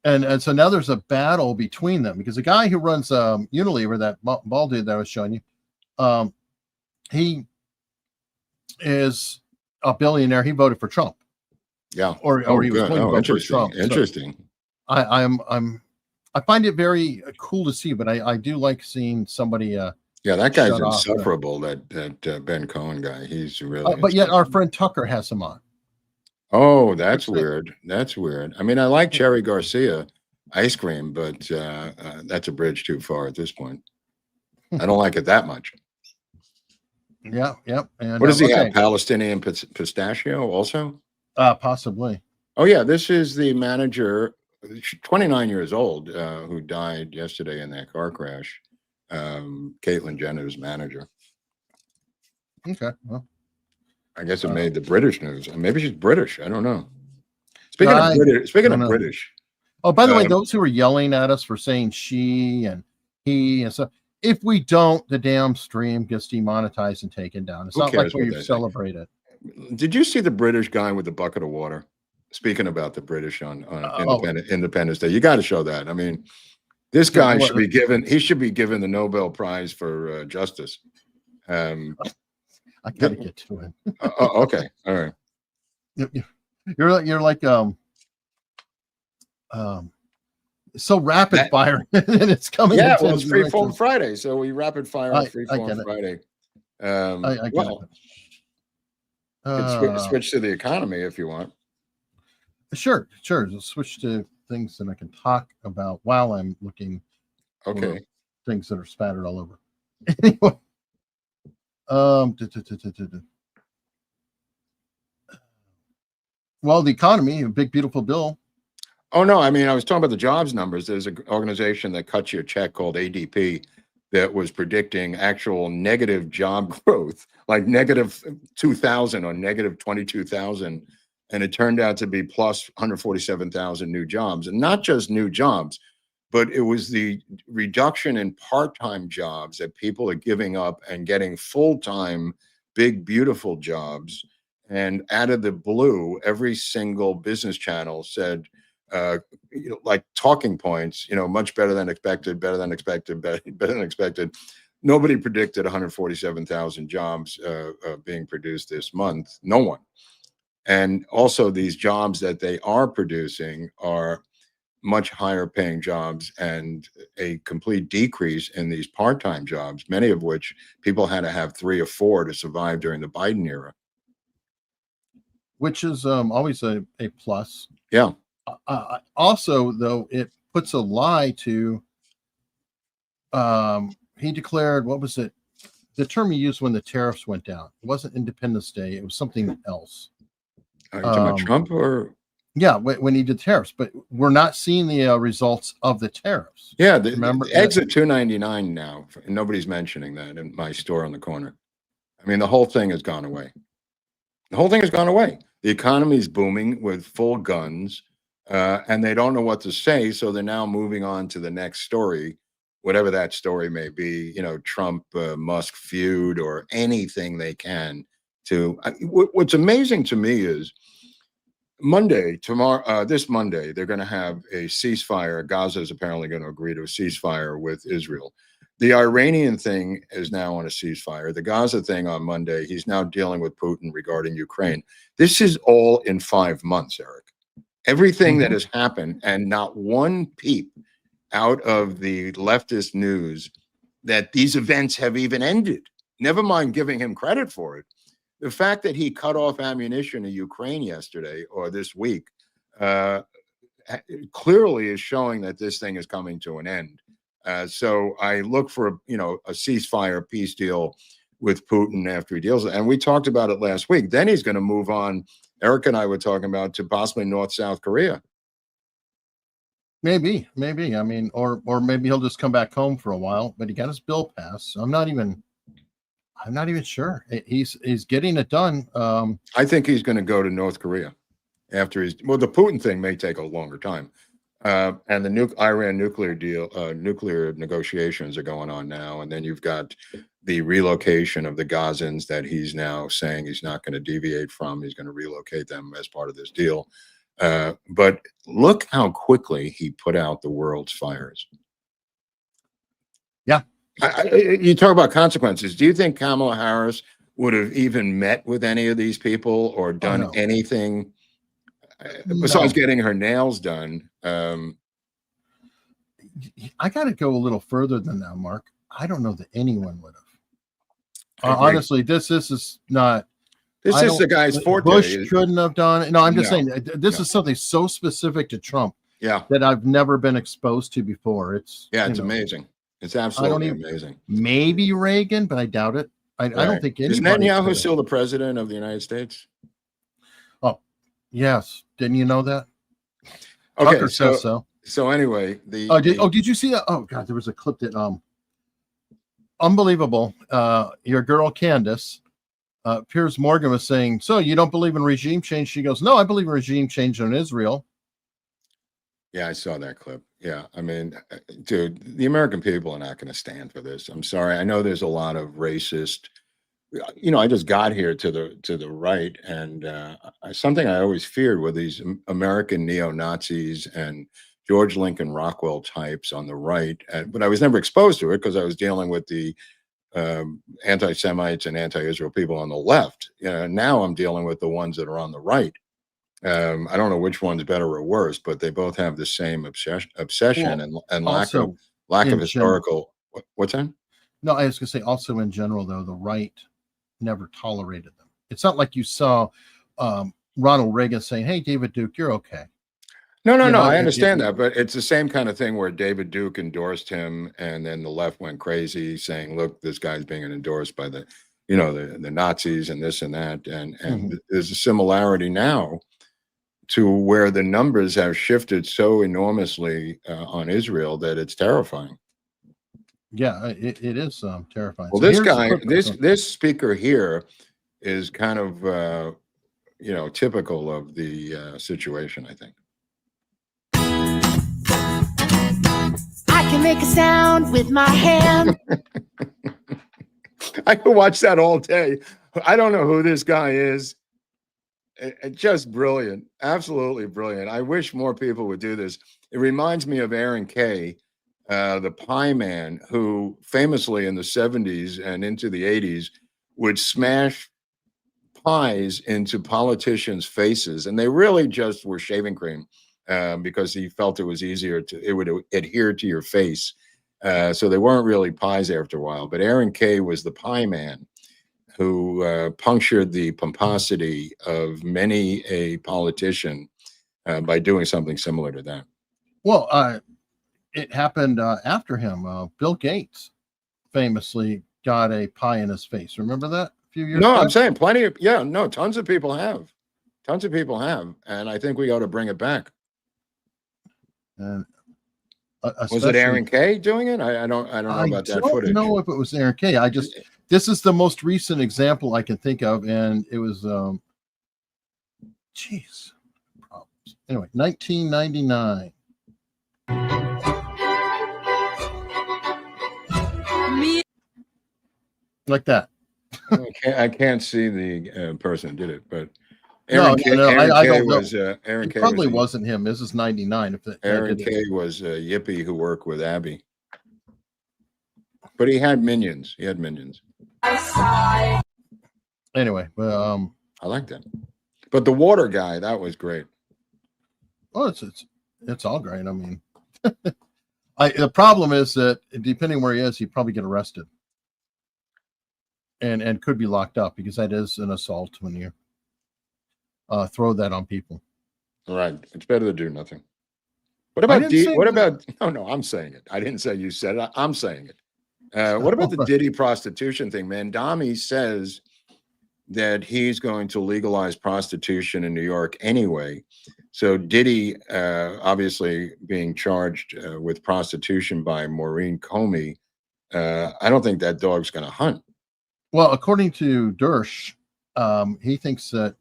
And so now there's a battle between them because the guy who runs Unilever, that bald dude that I was showing you, he is a billionaire. He voted for Trump. Yeah. Or he was going to vote for Trump. Interesting. So I find it very cool to see, but I do like seeing somebody. Yeah, that guy's insufferable. That Ben Cohen guy. He's really. But yet our friend Tucker has him on. Oh, that's weird. That's weird. I mean, I like Cherry Garcia ice cream, but that's a bridge too far at this point. I don't like it that much. Yeah, yep. And what does he have? Palestinian pistachio also? Possibly. Oh yeah, this is the manager, 29 years old, who died yesterday in that car crash. Caitlyn Jenner's manager. Okay. Well, I guess it made the British news. Maybe she's British. I don't know. Speaking of British. Oh, by the way, those who are yelling at us for saying she and he and so, if we don't, the damn stream gets demonetized and taken down. It's not like when you celebrate it. Did you see the British guy with the bucket of water? Speaking about the British on Independence Day, you got to show that. I mean, this guy should be given. He should be given the Nobel Prize for justice. I gotta get to it. Okay, all right. You're like so rapid fire, and it's coming. Yeah, well, it's Freeform Friday, so we rapid fire on Freeform Friday. I get it. Switch to the economy if you want. Sure. Just switch to things that I can talk about while I'm looking. Okay. Things that are spattered all over. Anyway. Well, the economy, a big, beautiful bill. Oh, no. I mean, I was talking about the jobs numbers. There's an organization that cuts your check called ADP that was predicting actual negative job growth, like negative 2,000 or negative 22,000. And it turned out to be plus 147,000 new jobs. And not just new jobs, but it was the reduction in part-time jobs that people are giving up and getting full-time, big, beautiful jobs. And out of the blue, every single business channel said, like talking points, much better than expected, better than expected, better than expected. Nobody predicted 147,000 jobs being produced this month. No one. And also these jobs that they are producing are much higher paying jobs and a complete decrease in these part-time jobs, many of which people had to have 3 or 4 to survive during the Biden era. which is always a plus. Yeah. Also, though, it puts a lie to. He declared, what was it? The term he used when the tariffs went down. It wasn't Independence Day. It was something else. Are you talking about Trump or? Yeah, when he did tariffs, but we're not seeing the results of the tariffs. Yeah, remember, the eggs are $2.99 now. And nobody's mentioning that in my store on the corner. I mean, the whole thing has gone away. The whole thing has gone away. The economy is booming with full guns, and they don't know what to say. So they're now moving on to the next story, whatever that story may be. You know, Trump Musk feud or anything they can to. What's amazing to me is this Monday, they're going to have a ceasefire. Gaza is apparently going to agree to a ceasefire with Israel. The Iranian thing is now on a ceasefire. The Gaza thing on Monday, he's now dealing with Putin regarding Ukraine. This is all in 5 months, Eric. Everything that has happened, and not one peep out of the leftist news that these events have even ended. Never mind giving him credit for it. The fact that he cut off ammunition to Ukraine yesterday or this week clearly is showing that this thing is coming to an end. So I look for a ceasefire peace deal with Putin after he deals with it. And we talked about it last week. Then he's going to move on. Eric and I were talking about to possibly South Korea. Maybe. I mean, or maybe he'll just come back home for a while. But he got his bill passed. So I'm not even sure. He's getting it done. I think he's going to go to North Korea after the Putin thing may take a longer time. And the Iran nuclear deal, nuclear negotiations are going on now. And then you've got the relocation of the Gazans that he's now saying he's not going to deviate from. He's going to relocate them as part of this deal. But look how quickly he put out the world's fires. Yeah. You talk about consequences. Do you think Kamala Harris would have even met with any of these people or done anything besides getting her nails done? I got to go a little further than that, Mark. I don't know that anyone would have. Honestly, this is not. This is the guy's forte. Bush couldn't have done it. No, I'm just saying this is something so specific to Trump. Yeah. That I've never been exposed to before. It's amazing. It's absolutely amazing. Maybe Reagan, but I doubt it. I don't think anybody. Is Netanyahu still the president of the United States? Oh, yes. Didn't you know that? Okay, Tucker says so. So anyway, did you see that? Oh God, there was a clip that unbelievable. Your girl Candace, Piers Morgan was saying, "So you don't believe in regime change?" She goes, "No, I believe in regime change in Israel." Yeah, I saw that clip. Yeah, I mean, dude, the American people are not going to stand for this. I'm sorry. I know there's a lot of racist. I just got here to the right, and something I always feared were these American neo-Nazis and George Lincoln Rockwell types on the right. But I was never exposed to it because I was dealing with the anti-Semites and anti-Israel people on the left. Now I'm dealing with the ones that are on the right. I don't know which one's better or worse, but they both have the same obsession and lack of historical. What's that? No, I was going to say also in general, though, the right never tolerated them. It's not like you saw Ronald Reagan saying, "Hey, David Duke, you're okay." No. I understand that, but it's the same kind of thing where David Duke endorsed him, and then the left went crazy, saying, "Look, this guy's being endorsed by the Nazis and this and that," and there's a similarity now to where the numbers have shifted so enormously on Israel that it's terrifying. Yeah, it is terrifying. Well, So this speaker here is kind of typical of the situation, I think. I can make a sound with my hand. I could watch that all day. I don't know who this guy is. Just brilliant. Absolutely brilliant. I wish more people would do this. It reminds me of Aaron Kay, the pie man, who famously in the 70s and into the 80s would smash pies into politicians' faces, and they really just were shaving cream because he felt it was easier it would adhere to your face. So they weren't really pies after a while. But Aaron Kay was the pie man who punctured the pomposity of many a politician by doing something similar to that. Well, it happened after him. Bill Gates famously got a pie in his face. Remember that a few years No, back? I'm saying tons of people have. Tons of people have. And I think we ought to bring it back. And was it Aaron Kay doing it? I don't know about that footage. I don't know if it was Aaron Kay. This is the most recent example I can think of, and it was anyway, 1999. Like that. I can't see the person who did it, but Aaron Kay was Aaron Kay probably wasn't him. This is 99. Aaron Kay was a yippie who worked with Abby, but he had minions. Anyway, well, I like that. But the water guy, that was great. Well, it's all great. I mean, the problem is that depending where he is, he'd probably get arrested and could be locked up, because that is an assault when you throw that on people. Right. It's better to do nothing. What about no, I'm saying it. I didn't say you said it. I'm saying it. What about the Diddy prostitution thing? Mandami says that he's going to legalize prostitution in New York anyway. So Diddy, obviously being charged with prostitution by Maureen Comey, I don't think that dog's going to hunt. Well, according to Dersh, he thinks that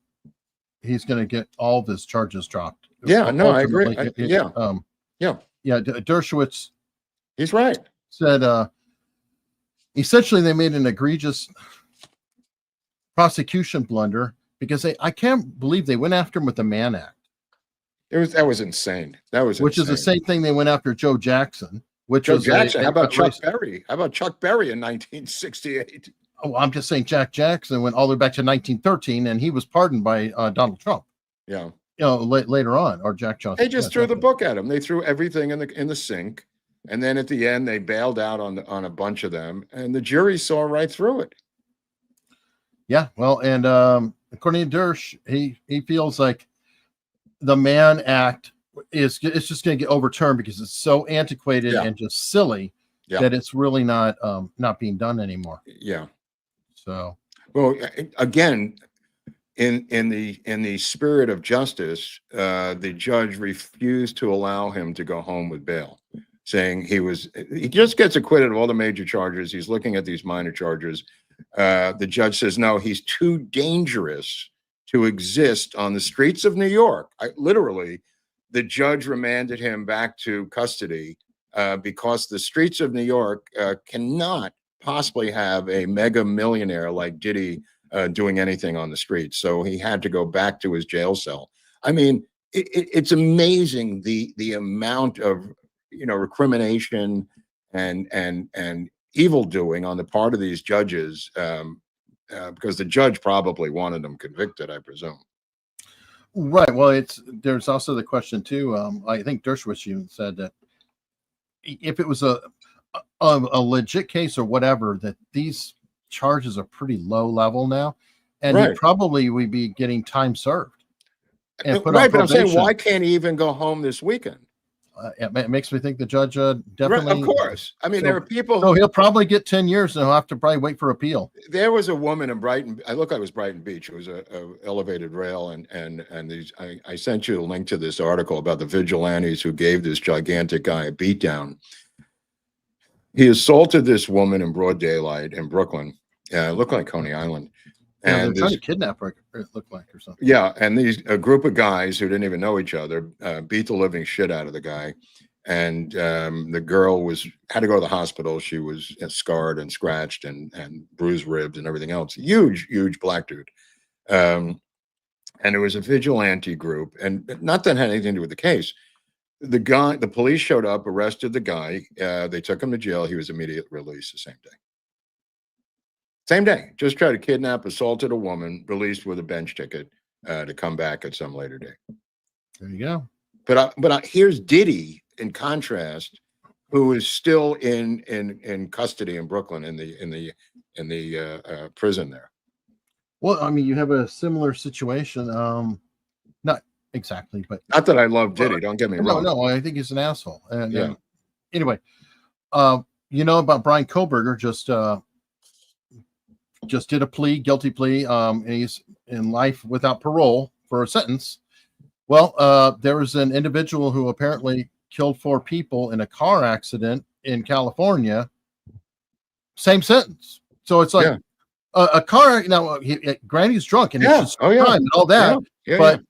he's going to get all of his charges dropped. Yeah, no, I agree. Dershowitz, he's right. Said essentially they made an egregious prosecution blunder because I can't believe they went after him with the Mann Act. That was insane. Which is the same thing they went after Joe Jackson. How about Chuck Berry? How about Chuck Berry in 1968? Oh, I'm just saying Jack Jackson went all the way back to 1913, and he was pardoned by Donald Trump. Yeah, later on, or Jack Johnson. They just threw the book at him. They threw everything in the sink, and then at the end they bailed out on a bunch of them, and the jury saw right through it. Yeah, well, and according to Dersh, he feels like the Mann Act it's just going to get overturned because it's so antiquated and just silly that it's really not being done anymore. Yeah. So, well, again, in the spirit of justice, the judge refused to allow him to go home with bail, saying he just gets acquitted of all the major charges. He's looking at these minor charges. The judge says, no, he's too dangerous to exist on the streets of New York. Literally, the judge remanded him back to custody because the streets of New York cannot possibly have a mega millionaire like Diddy doing anything on the streets. So he had to go back to his jail cell. I mean, it's amazing the amount of recrimination and evil doing on the part of these judges, because the judge probably wanted them convicted, I presume. Right. Well, there's also the question too. I think Dershowitz even said that if it was a legit case or whatever, that these charges are pretty low level now, and he probably would be getting time served. But I'm saying, why can't he even go home this weekend? It makes me think the judge definitely. Right, of course. I mean, there are people. So he'll probably get 10 years, and he'll have to probably wait for appeal. There was a woman in Brighton. It was Brighton Beach. It was a elevated rail, and these. I sent you a link to this article about the vigilantes who gave this gigantic guy a beatdown. He assaulted this woman in broad daylight in Brooklyn. It looked like Coney Island. And they're trying to kidnap her, it looked like, or something. Yeah, and a group of guys who didn't even know each other beat the living shit out of the guy, and the girl had to go to the hospital. She was scarred and scratched and bruised ribs and everything else. Huge black dude, and it was a vigilante group, and not that had anything to do with the case. The police showed up, arrested the guy. They took him to jail. He was immediately released the same day. Same day. Just tried to kidnap, assaulted a woman, released with a bench ticket to come back at some later day. There you go. But here's Diddy in contrast, who is still in custody in Brooklyn in the prison there. Well, I mean, you have a similar situation. Not exactly, but not that I love Diddy. Don't get me wrong. No, I think he's an asshole. And yeah. Anyway, you know about Brian Kohlberger? Just did a guilty plea. And he's in life without parole for a sentence. Well, there was an individual who apparently killed 4 people in a car accident in California. Same sentence. So it's like a car. Now, granted, he's drunk and it's just crime and all that. But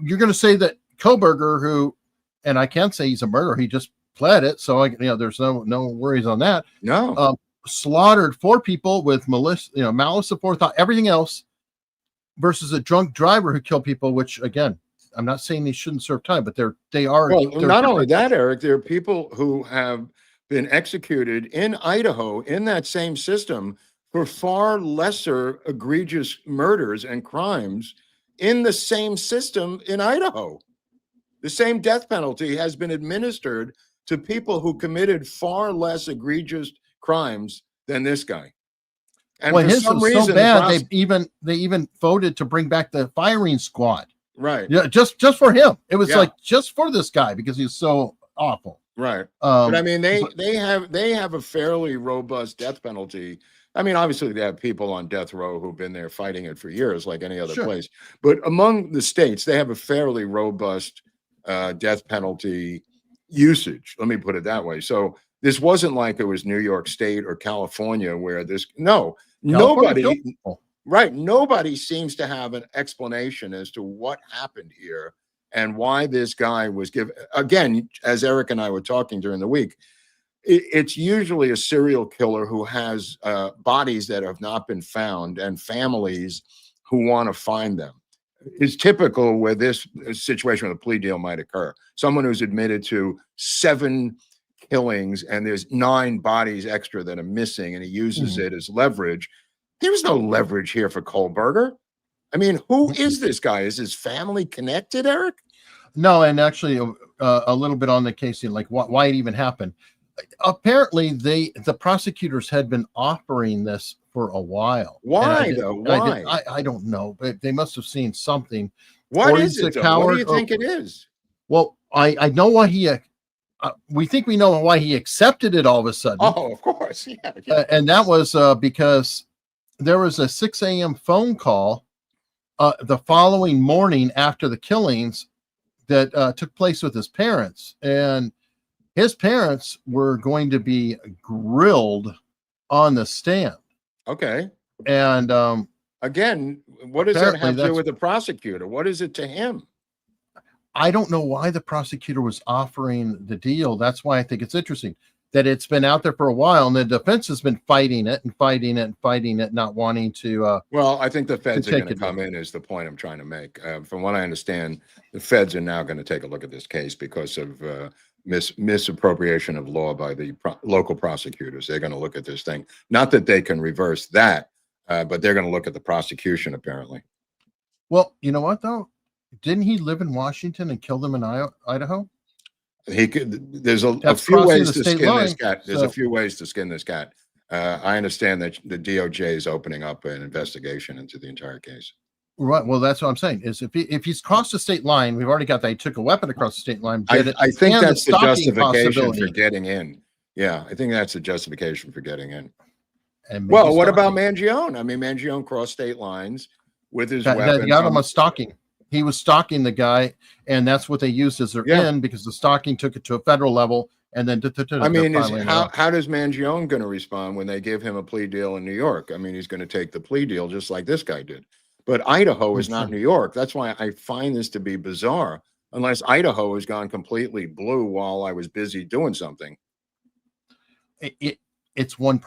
you're going to say that Kohlberger, who, and I can't say he's a murderer, he just pled it. So there's no worries on that. No. Slaughtered 4 people with malice aforethought, everything else, versus a drunk driver who killed people. Which again, I'm not saying they shouldn't serve time, but they are. Well, not only that, Eric, there are people who have been executed in Idaho in that same system for far lesser egregious murders and crimes in the same system in Idaho. The same death penalty has been administered to people who committed far less egregious crimes than this guy. And well, for his some was reason, so bad they even voted to bring back the firing squad. Right. Yeah, just for him. It was like just for this guy because he's so awful. Right. But I mean, they have a fairly robust death penalty. I mean, obviously they have people on death row who've been there fighting it for years, like any other place. But among the states, they have a fairly robust death penalty usage. Let me put it that way. So this wasn't like it was New York State or California where nobody seems to have an explanation as to what happened here and why this guy was given. Again, as Eric and I were talking during the week, it's usually a serial killer who has bodies that have not been found and families who want to find them. It's typical where this situation with a plea deal might occur. Someone who's admitted to 7 killings and there's 9 bodies extra that are missing and he uses it as leverage. There's no leverage here for Kohlberger. I mean, who is this guy? Is his family connected, Eric? No, and actually a little bit on the case, like why it even happened. Apparently, the prosecutors had been offering this for a while. Why though? Why? I don't know, but they must have seen something. What is it? What do you think it is? Well, I know why he. We think we know why he accepted it all of a sudden. Oh, of course, yeah. And that was because there was a 6 a.m. phone call the following morning after the killings that took place with his parents, and his parents were going to be grilled on the stand. Okay. And again, what does that have to do with the prosecutor? What is it to him? I don't know why the prosecutor was offering the deal. That's why I think it's interesting that it's been out there for a while, and the defense has been fighting it, not wanting to. Well, I think the feds are going to come in, is the point I'm trying to make. From what I understand, the feds are now going to take a look at this case because of misappropriation of law by the local prosecutors. They're going to look at this thing. Not that they can reverse that, but they're going to look at the prosecution, apparently. Well, you know what, though? Didn't he live in Washington and kill them in Idaho? He could. There's a few ways to skin this cat. There's a few ways to skin this cat. I understand that the DOJ is opening up an investigation into the entire case. Right. Well, that's what I'm saying. Is if he's crossed the state line, we've already got that he took a weapon across the state line. I think that's the justification for getting in. Yeah, I think that's the justification for getting in. Well, what about Mangione? I mean, Mangione crossed state lines with his weapon. That got him a stalking. He was stalking the guy, and that's what they used as their end, because the stalking took it to a federal level. And then, I mean, how does Mangione going to respond when they give him a plea deal in New York? I mean, he's going to take the plea deal just like this guy did. But Idaho is not New York. That's why I find this to be bizarre, unless Idaho has gone completely blue while I was busy doing something. It's one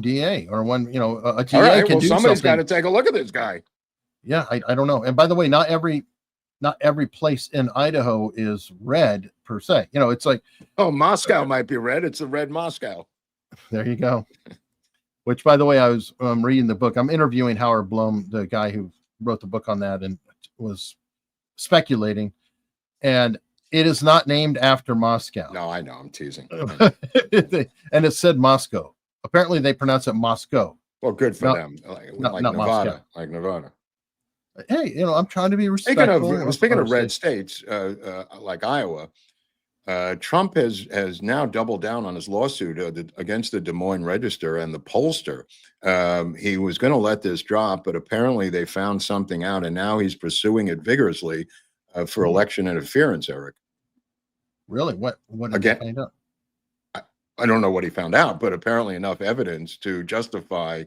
DA or one, a DA All right, can do somebody's something. got to take a look at this guy. Yeah, I don't know. And by the way, not every place in Idaho is red per se. It's like, Moscow might be red. It's the red Moscow. There you go. which, by the way, I was reading the book. I'm interviewing Howard Blum, the guy who wrote the book on that, and was speculating. And it is not named after Moscow. No, I know. I'm teasing. And it said Moscow. Apparently, they pronounce it Moscow. Well, good for them. Not Nevada. Moscow. Like Nevada. Hey, I'm trying to be respectful. Speaking of red states, like Iowa, Trump has now doubled down on his lawsuit against the Des Moines Register and the pollster. He was going to let this drop, but apparently they found something out, and now he's pursuing it vigorously for election interference, Eric. Really? What did you find out? I don't know what he found out, but apparently enough evidence to justify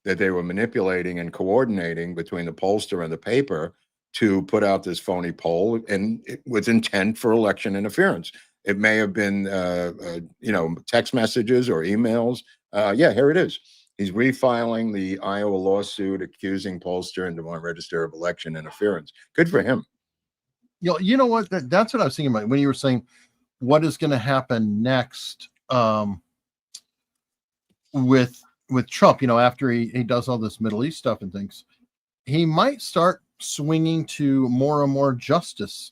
that they were manipulating and coordinating between the pollster and the paper to put out this phony poll, and with intent for election interference. It may have been, text messages or emails. Yeah, here it is. He's refiling the Iowa lawsuit accusing pollster and Des Moines Register of election interference. Good for him. You know what? That's what I was thinking about when you were saying what is going to happen next with Trump. After he does all this Middle East stuff and things, he might start swinging to more and more justice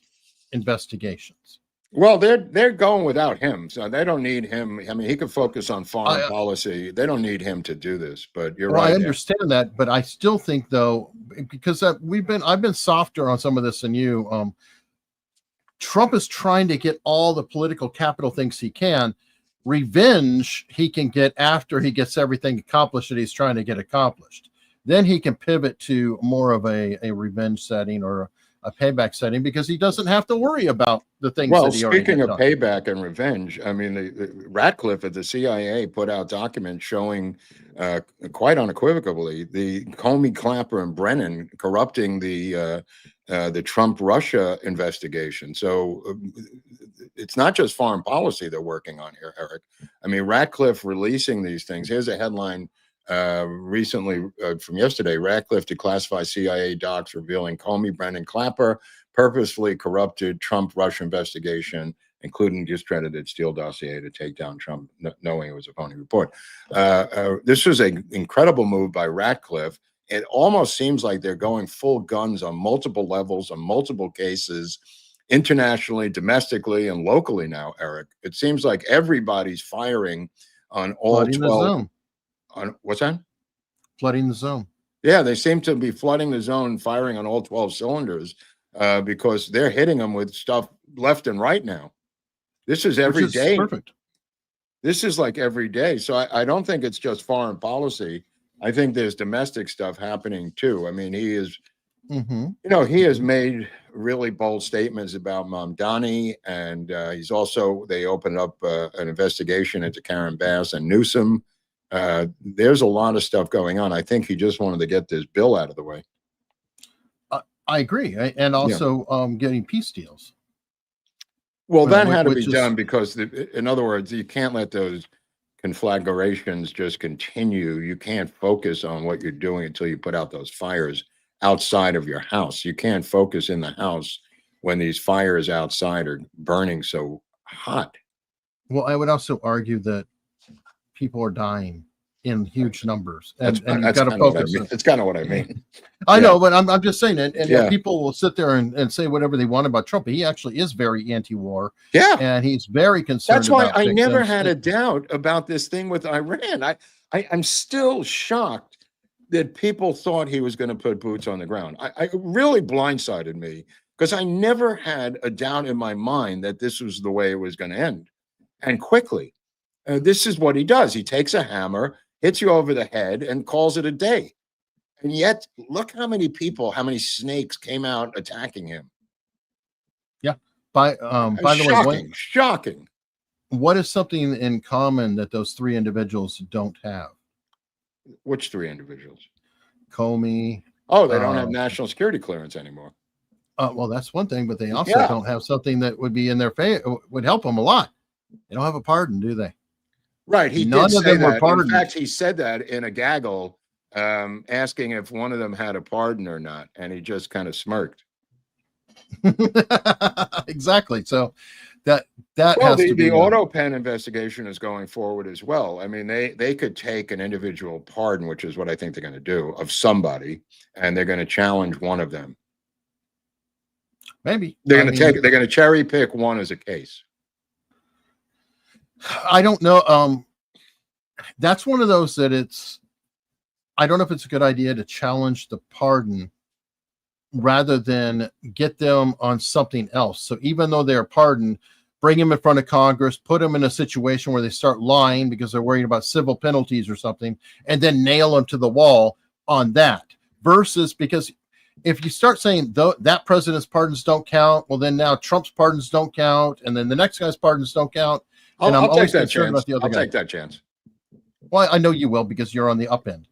investigations. Well, they're going without him, so they don't need him. I mean, he could focus on foreign policy. They don't need him to do this. But you're right. I understand that, but I still think, though, because I've been softer on some of this than you. Trump is trying to get all the political capital things he can. Revenge he can get after he gets everything accomplished that he's trying to get accomplished. Then he can pivot to more of a revenge setting or a payback setting, because he doesn't have to worry about the things that he already speaking of done. Payback and revenge, I mean, the Ratcliffe at the CIA put out documents showing quite unequivocally the Comey, Clapper, and Brennan corrupting the Trump-Russia investigation. So it's not just foreign policy they're working on here, Eric. I mean, Ratcliffe releasing these things. Here's a headline recently from yesterday: Ratcliffe declassified CIA docs revealing Comey, Brennan, Clapper purposefully corrupted Trump-Russia investigation, including discredited Steele dossier to take down Trump, knowing it was a phony report. This was an incredible move by Ratcliffe. It almost seems like they're going full guns on multiple levels, on multiple cases, internationally, domestically, and locally now, Eric. It seems like everybody's firing on all Flooding 12. the zone. On what's that? Flooding the zone. Yeah, they seem to be flooding the zone, firing on all 12 cylinders because they're hitting them with stuff left and right now. This is every day. Perfect. This is like every day. So I don't think it's just foreign policy. I think there's domestic stuff happening too. I mean, he is, he has made really bold statements about Mamdani, and they opened up an investigation into Karen Bass and Newsom. There's a lot of stuff going on. I think he just wanted to get this bill out of the way. I agree. And also getting peace deals. Well, that had to be done because, in other words, you can't let those conflagrations just continue. You can't focus on what you're doing until you put out those fires outside of your house. You can't focus in the house when these fires outside are burning so hot. Well, I would also argue that people are dying in huge numbers, and you've got to focus. It's kind of what I mean. I know, but I'm just saying, and people will sit there and say whatever they want about Trump. He actually is very anti-war. Yeah, and he's very concerned. That's why I never had a doubt about this thing with Iran. I'm still shocked that people thought he was going to put boots on the ground. I really blindsided me, because I never had a doubt in my mind that this was the way it was going to end, and quickly. This is what he does. He takes a hammer, hits you over the head, and calls it a day. And yet, look how many people, how many snakes came out attacking him. Yeah. By the way, shocking. What is something in common that those three individuals don't have? Which three individuals? Comey. Oh, they don't have national security clearance anymore. Well, that's one thing, but they also don't have something that would be in their favor, would help them a lot. They don't have a pardon, do they? Right. He None did of say them were that. pardoned. In fact, he said that in a gaggle, asking if one of them had a pardon or not, and he just kind of smirked. Exactly. So that that Well, has to be the done. auto pen investigation is going forward as well. I mean, they could take an individual pardon, which is what I think they're going to do, of somebody, and they're going to challenge one of them. Maybe They're going to cherry pick one as a case. I don't know. That's one of those that I don't know if it's a good idea to challenge the pardon rather than get them on something else. So even though they're pardoned, bring them in front of Congress, put them in a situation where they start lying because they're worried about civil penalties or something, and then nail them to the wall on that. Versus, because if you start saying that president's pardons don't count, well, then now Trump's pardons don't count, and then the next guy's pardons don't count. And I'm always concerned about the other guy. I'll take that chance. Well, I know you will because you're on the up end.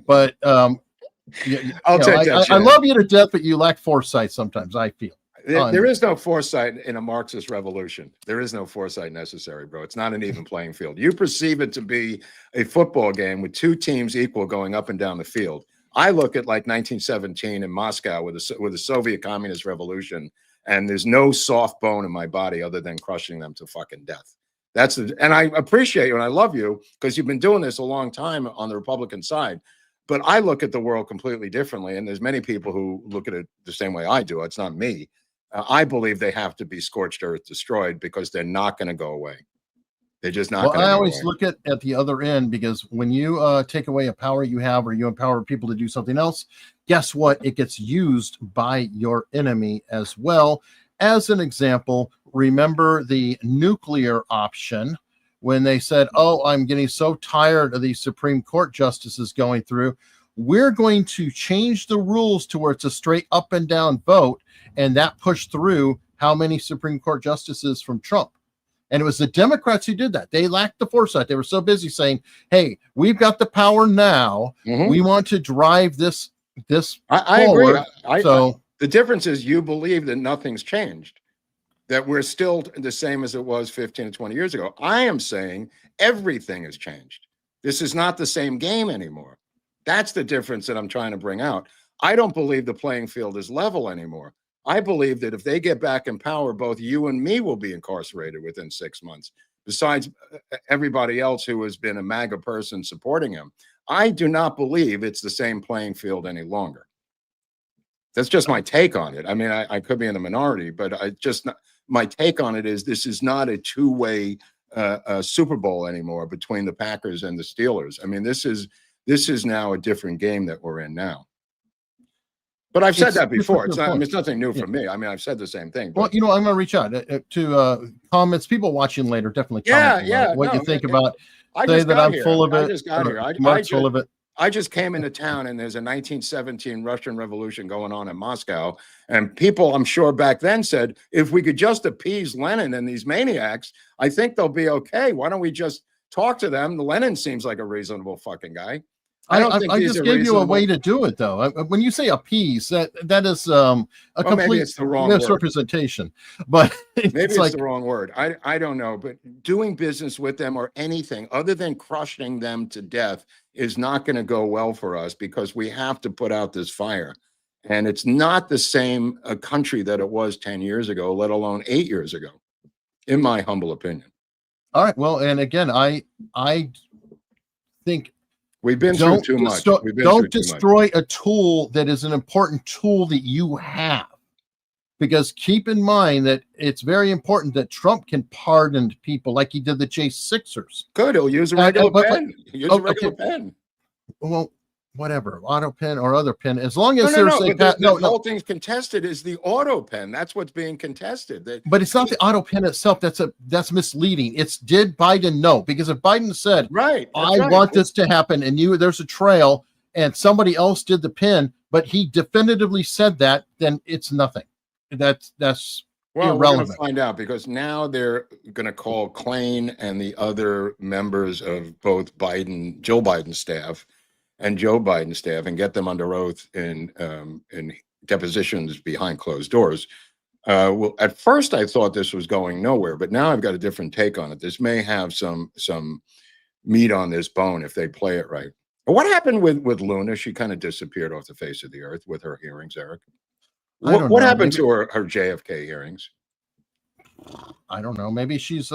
But I'll take that chance. I love you to death, but you lack foresight sometimes, I feel. There is no foresight in a Marxist revolution. There is no foresight necessary, bro. It's not an even playing field. You perceive it to be a football game with two teams equal going up and down the field. I look at like 1917 in Moscow with the Soviet Communist Revolution, and there's no soft bone in my body other than crushing them to fucking death. And I appreciate you and I love you because you've been doing this a long time on the Republican side. But I look at the world completely differently, and there's many people who look at it the same way I do. It's not me. I believe they have to be scorched earth, destroyed, because they're not going to go away. They're just not. Well, I always look at the other end, because when you take away a power you have, or you empower people to do something else, guess what? It gets used by your enemy as well. As an example, remember the nuclear option when they said, "Oh, I'm getting so tired of these Supreme Court justices going through. We're going to change the rules to where it's a straight up and down vote." And that pushed through how many Supreme Court justices from Trump. And it was the Democrats who did that. They lacked the foresight. They were so busy saying, "Hey, we've got the power now. We want to drive this I forward." agree. The difference is you believe that nothing's changed, that we're still the same as it was 15 to 20 years ago. I am saying everything has changed. This is not the same game anymore. That's the difference that I'm trying to bring out. I don't believe the playing field is level anymore. I believe that if they get back in power, both you and me will be incarcerated within 6 months, besides everybody else who has been a MAGA person supporting him. I do not believe it's the same playing field any longer. That's just my take on it. I mean, I could be in the minority, but my take on it is this is not a two-way Super Bowl anymore between the Packers and the Steelers. I mean, this is now a different game that we're in now. But I've said that before. It's nothing new for me. I mean, I've said the same thing. Well, I'm going to reach out to comments. People watching later, definitely comment what you think about. Say that I'm full of it. I just got here. Mark's full of it. I just came into town, and there's a 1917 Russian Revolution going on in Moscow. And people, I'm sure back then said, if we could just appease Lenin and these maniacs, I think they'll be okay. Why don't we just talk to them? Lenin seems like a reasonable fucking guy. I just gave you a way to do it, though. When you say appease, that is a complete misrepresentation. But maybe it's the wrong word. I don't know. But doing business with them or anything other than crushing them to death is not going to go well for us, because we have to put out this fire. And it's not the same country that it was 10 years ago, let alone 8 years ago, in my humble opinion. All right. Well, and again, I think we've been through too much. Don't destroy a tool that is an important tool that you have, because keep in mind that it's very important that Trump can pardon people like he did the J6ers. Good. He'll use a regular pen. Use a regular pen. Well, whatever, auto pen or other pen, as long as the whole thing's contested is the auto pen. That's what's being contested. But it's not the auto pen itself. That's misleading. It's did Biden know? Because if Biden said, I want this to happen, and there's a trail and somebody else did the pen, but he definitively said that, then it's nothing. That's irrelevant. We're going to find out, because now they're going to call Klain and the other members of both Joe Biden's staff and Joe Biden's staff, and get them under oath in depositions behind closed doors. Well, at first I thought this was going nowhere, but now I've got a different take on it. This may have some meat on this bone if they play it right. What happened with Luna? She kind of disappeared off the face of the earth with her hearings, Eric. What happened to her JFK hearings? I don't know. Maybe she's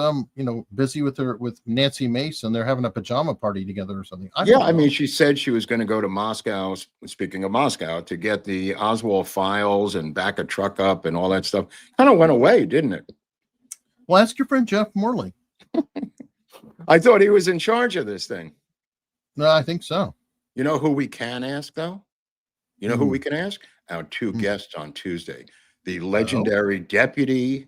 busy with Nancy Mace, and they're having a pajama party together or something. I don't know. I mean, she said she was going to go to Moscow. Speaking of Moscow, to get the Oswald files and back a truck up and all that stuff. Kind of went away, didn't it? Well, ask your friend Jeff Morley. I thought he was in charge of this thing. No, I think so. You know who we can ask, though? You know who we can ask? Our two guests on Tuesday. The legendary deputy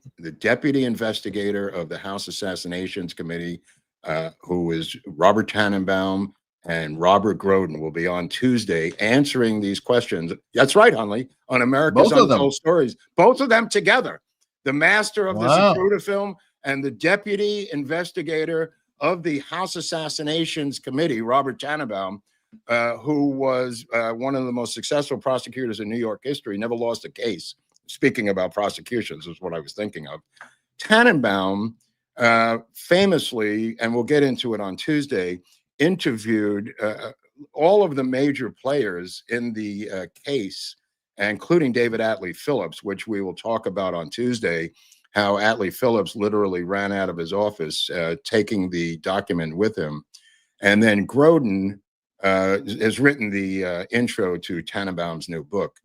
investigator of the House Assassinations Committee, who is Robert Tannenbaum, and Robert Groden will be on Tuesday answering these questions. That's right, Hunley, on America's Untold Stories. Both of them together. The master of the Zapruder film and the deputy investigator of the House Assassinations Committee, Robert Tannenbaum, who was one of the most successful prosecutors in New York history, never lost a case. Speaking about prosecutions is what I was thinking of. Tannenbaum famously, and we'll get into it on Tuesday, interviewed all of the major players in the case, including David Atlee Phillips, which we will talk about on Tuesday, how Atlee Phillips literally ran out of his office, taking the document with him. And then Groden has written the intro to Tannenbaum's new book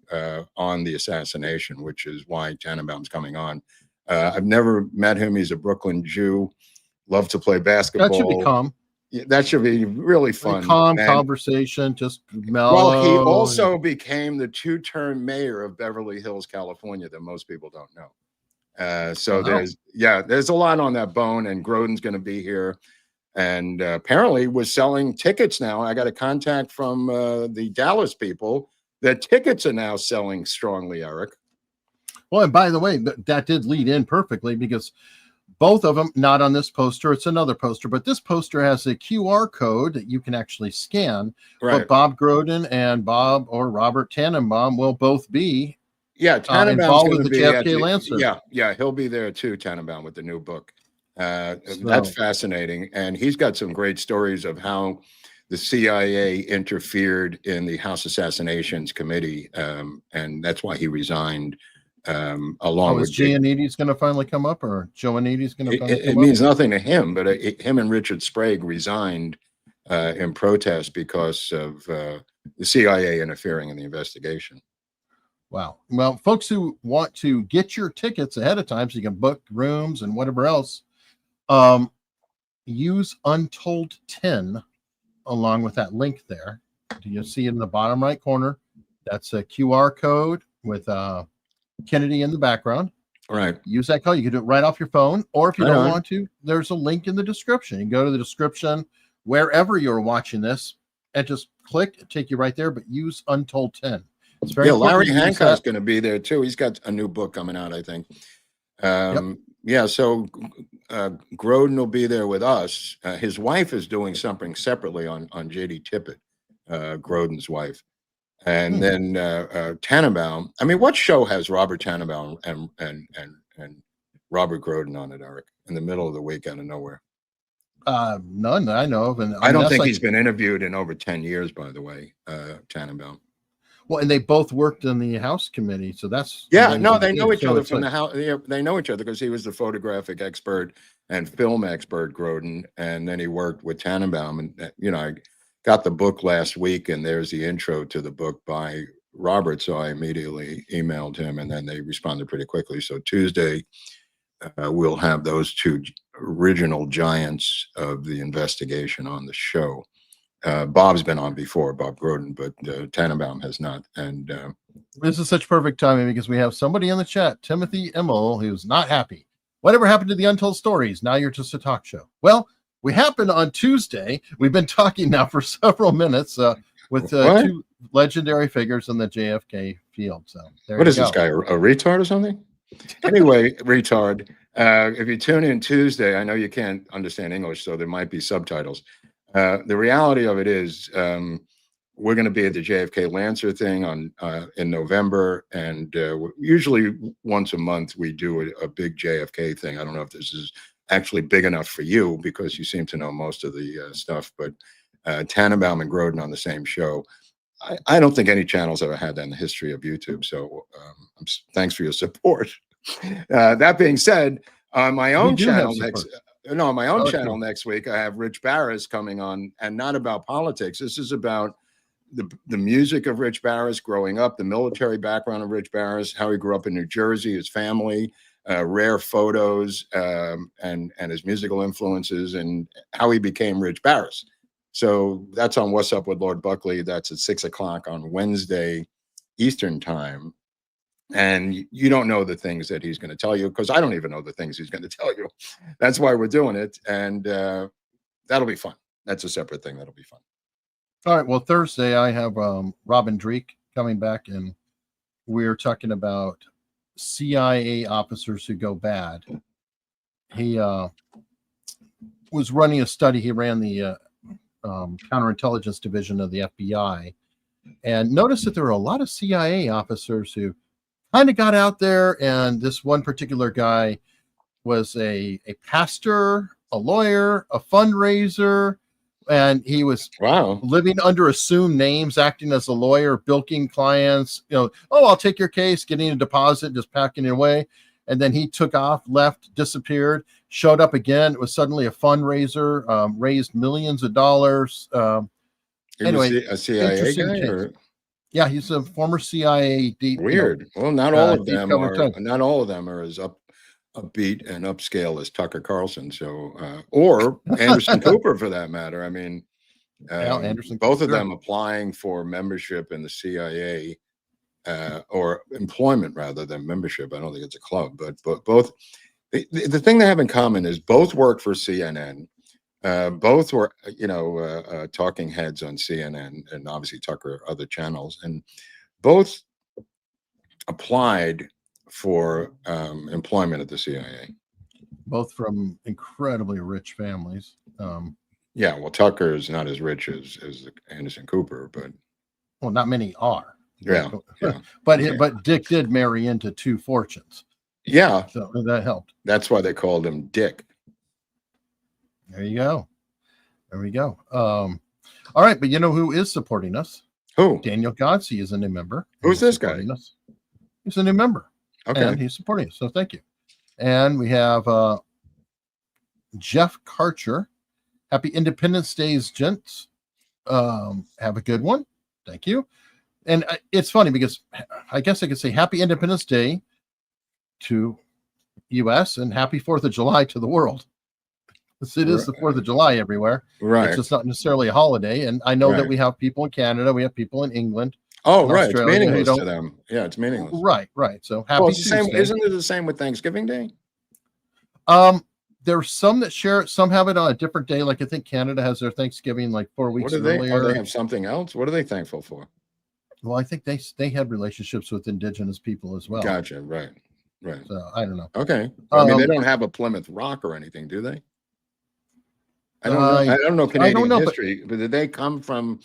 on the assassination, which is why Tannenbaum's coming on. I've never met him. He's a Brooklyn Jew, loved to play basketball. That should be calm. Yeah, that should be really fun. Calm conversation, just mellow. Well, he also became the two-term mayor of Beverly Hills, California, that most people don't know. So there's a lot on that bone, and Groden's going to be here. And apparently was selling tickets now. I got a contact from the Dallas people that tickets are now selling strongly, Eric. Well, and by the way, that did lead in perfectly, because both of them, not on this poster, it's another poster, but this poster has a QR code that you can actually scan. Right. But Bob Groden and Bob or Robert Tannenbaum will both be Tannenbaum's involved with the be JFK Lancer. Yeah, he'll be there too, Tannenbaum, with the new book. That's fascinating. And he's got some great stories of how the CIA interfered in the House Assassinations Committee. And that's why he resigned. Along with Giannini's going to finally come up, or Joannini's going to finally come up? It means nothing to him, but him and Richard Sprague resigned in protest because of the CIA interfering in the investigation. Wow. Well, folks who want to get your tickets ahead of time so you can book rooms and whatever else, use Untold 10 along with that link there. You see it in the bottom right corner. That's a QR code with Kennedy in the background. Right. Use that code. You can do it right off your phone, or if you don't want to, there's a link in the description. You can go to the description wherever you're watching this and just click, take you right there, but use Untold 10. It's very Larry Hancock's going to be there too. He's got a new book coming out, I think. Yeah, so Groden will be there with us. His wife is doing something separately on JD Tippett, Groden's wife. And then Tannenbaum. I mean, what show has Robert Tannenbaum and Robert Groden on it, Eric, in the middle of the week out of nowhere? None that I know of. And I don't think he's been interviewed in over 10 years, by the way, Tannenbaum. Well, and they both worked in the House committee, so that's they know each other from the House. They know each other because he was the photographic expert and film expert, Groden, and then he worked with Tannenbaum. And I got the book last week, and there's the intro to the book by Robert. So I immediately emailed him, and then they responded pretty quickly. So Tuesday, we'll have those two original giants of the investigation on the show. Bob's been on before, Bob Groden, but Tannenbaum has not. And this is such perfect timing because we have somebody in the chat, Timothy Emmel, who's not happy. Whatever happened to the Untold Stories? Now you're just a talk show. Well, we happened on Tuesday. We've been talking now for several minutes with two legendary figures in the JFK field. So what is this guy, a retard or something? Anyway, retard. If you tune in Tuesday, I know you can't understand English, so there might be subtitles. The reality of it is we're going to be at the JFK Lancer thing in November, and usually once a month we do a big JFK thing. I don't know if this is actually big enough for you because you seem to know most of the stuff, but Tannenbaum and Groden on the same show. I don't think any channel's ever had that in the history of YouTube, so thanks for your support. That being said, On my We own do have channel support. on my own Oh, channel okay. next week, I have Rich Barris coming on, and not about politics. This is about the music of Rich Barris growing up, the military background of Rich Barris, how he grew up in New Jersey, his family, rare photos, and his musical influences, and how he became Rich Barris. So that's on What's Up with Lord Buckley. That's at 6 o'clock on Wednesday Eastern time. And you don't know the things that he's going to tell you, because I don't even know the things he's going to tell you. That's why we're doing it. And that'll be fun. That's a separate thing. That'll be fun. All right. Well, Thursday I have Robin Dreek coming back, and we're talking about CIA officers who go bad. He was running a study. He ran the counterintelligence division of the FBI, and noticed that there were a lot of CIA officers who kind of got out there. And this one particular guy was a pastor, a lawyer, a fundraiser, and he was living under assumed names, acting as a lawyer, bilking clients, oh, I'll take your case, getting a deposit, just packing it away. And then he took off, left, disappeared, showed up again. It was suddenly a fundraiser, raised millions of dollars. Anyway, a CIA guy, or? Yeah, he's a former CIA. Weird. Well, not all of them are as upbeat and upscale as Tucker Carlson. So, or Anderson Cooper, for that matter. I mean, both of them applying for membership in the CIA, or employment rather than membership. I don't think it's a club, but both. The thing they have in common is both work for CNN. Both were, talking heads on CNN, and obviously Tucker, other channels, and both applied for employment at the CIA. Both from incredibly rich families. Yeah, well, Tucker is not as rich as Anderson Cooper, but well, not many are. Yeah, but Dick did marry into two fortunes. Yeah, so that helped. That's why they called him Dick. There you go. There we go. All right, but you know who is supporting us? Who? Daniel Godsey is a new member. Who's this guy? He's a new member. Okay. And he's supporting us. So thank you. And we have Jeff Karcher. Happy Independence Days, gents. Have a good one. Thank you. And it's funny because I guess I could say Happy Independence Day to US and Happy 4th of July to the world. It is the 4th of July everywhere. Right. It's just not necessarily a holiday. And I know that we have people in Canada, we have people in England. Oh, right. It's meaningless to them. Yeah, it's meaningless. Right. So happy Tuesday. Isn't it the same with Thanksgiving Day? There's some that share it, some have it on a different day. Like I think Canada has their Thanksgiving like 4 weeks earlier. They have something else? What are they thankful for? Well, I think they had relationships with indigenous people as well. Gotcha. Right. So I don't know. Okay. I mean, they don't have a Plymouth Rock or anything, do they? I don't know. I don't know Canadian history, but did they come from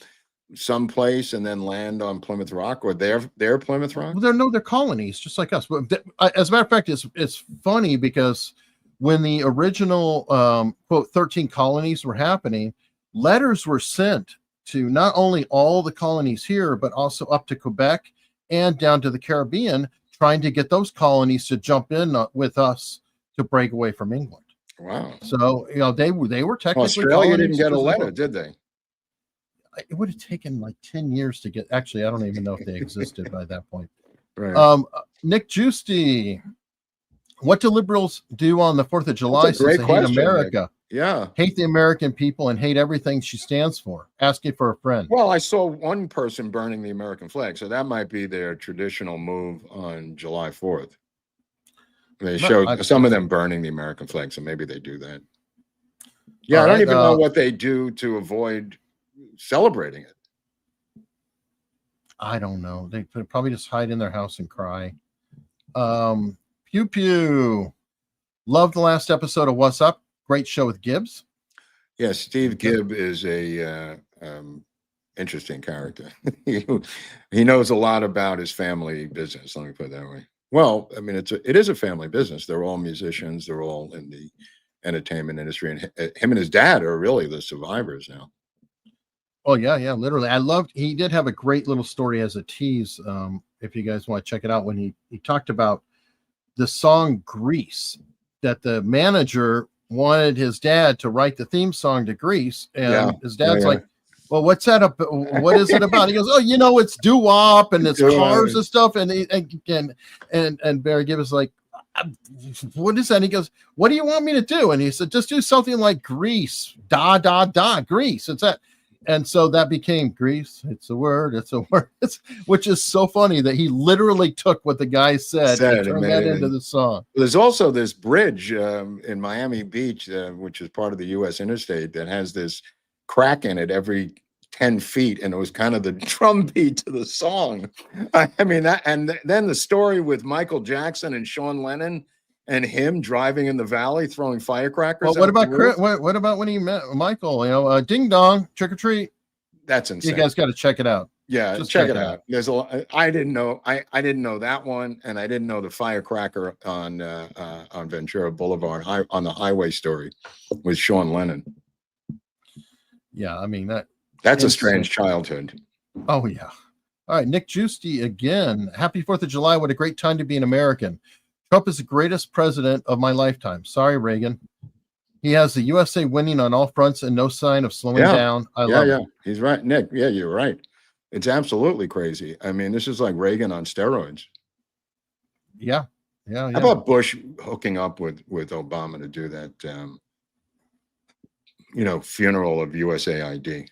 someplace and then land on Plymouth Rock, or they're Plymouth Rock? Well, they're colonies, just like us. But as a matter of fact, it's funny because when the original quote 13 colonies were happening, letters were sent to not only all the colonies here, but also up to Quebec and down to the Caribbean, trying to get those colonies to jump in with us to break away from England. Wow. So, they were technically Australia didn't get a letter, did they? It would have taken like 10 years to get. Actually, I don't even know if they existed by that point. Right. Nick Giusti, what do liberals do on the 4th of July since they hate America? Nick. Yeah. Hate the American people and hate everything she stands for. Asking for a friend. Well, I saw one person burning the American flag, so that might be their traditional move on July 4th. They showed some of them burning the American flag, so maybe they do that. Yeah, I don't even know what they do to avoid celebrating it. I don't know. They probably just hide in their house and cry. Pew Pew. Love the last episode of What's Up. Great show with Gibbs. Yes, Steve Gibb is a interesting character. He knows a lot about his family business. Let me put it that way. Well, I mean, it is a family business. They're all musicians. They're all in the entertainment industry, and him and his dad are really the survivors now. Oh yeah, literally. He did have a great little story as a tease. If you guys want to check it out, when he talked about the song Grease that the manager wanted his dad to write the theme song to Grease, and his dad's like, well, what's that up? What is it about? He goes, oh, you know, it's doo-wop and it's cars and stuff. And Barry Gibbons like, what is that? And he goes, what do you want me to do? And he said, just do something like Grease, Grease. It's that. And so that became Grease. It's a word. Which is so funny that he literally took what the guy said and turned that into the song. There's also this bridge in Miami Beach, which is part of the U.S. interstate, that has this crack in it every 10 feet, and it was kind of the drum beat to the song. I mean, that, and then the story with Michael Jackson and Sean Lennon and him driving in the valley throwing firecrackers. Well, what about Chris, what about when he met Michael? You know, ding dong, trick or treat. That's insane. You guys got to check it out. Yeah, just check it out. There's a lot. I didn't know that one, and I didn't know the firecracker on Ventura Boulevard on the highway story with Sean Lennon. Yeah, I mean that's a strange childhood. Oh yeah. All right, Nick Giusti again. Happy 4th of July. What a great time to be an American. Trump is the greatest president of my lifetime. Sorry, Reagan. He has the USA winning on all fronts and no sign of slowing down. I love it. He's right, Nick. Yeah, you're right. It's absolutely crazy. I mean, this is like Reagan on steroids. Yeah. How about Bush hooking up with Obama to do that, funeral of USAID?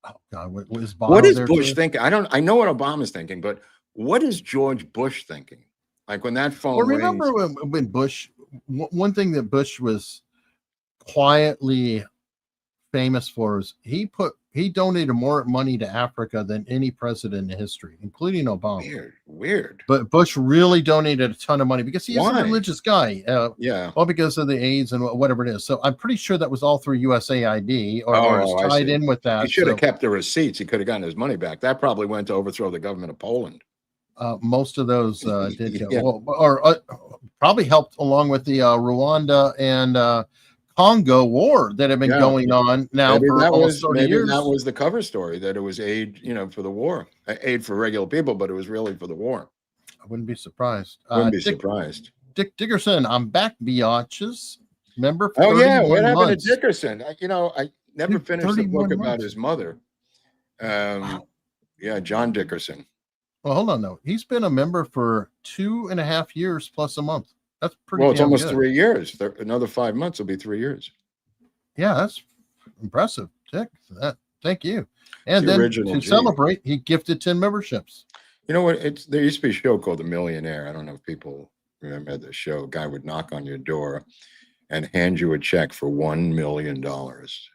Oh God, what is Bush thinking? I know what Obama's thinking, but what is George Bush thinking? Like when that phone rings. Remember when Bush, one thing that Bush was quietly famous for is he donated more money to Africa than any president in history, including Obama. Weird. But Bush really donated a ton of money because he is a religious guy. Well, because of the AIDS and whatever it is. So I'm pretty sure that was all through USAID or it's tied in with that. He should have kept the receipts. He could have gotten his money back. That probably went to overthrow the government of Poland. Most of those did go, or probably helped along with the Rwanda and Congo war that have been going on now for almost 30 years. That was the cover story, that it was aid, for the war, aid for regular people, but it was really for the war. I wouldn't be surprised. Surprised. Dick Dickerson, I'm back, biatches. Remember? Oh yeah, what happened to Dickerson? I never finished the book about his mother. Yeah, John Dickerson. Well, hold on though. He's been a member for 2.5 years plus a month. That's pretty. Well, it's almost good. 3 years. Another 5 months will be 3 years. Yeah, that's impressive, Dick. Thank you. And then to celebrate, he gifted 10 memberships. You know what? There used to be a show called The Millionaire. I don't know if people remember the show. A guy would knock on your door and hand you a check for $1 million.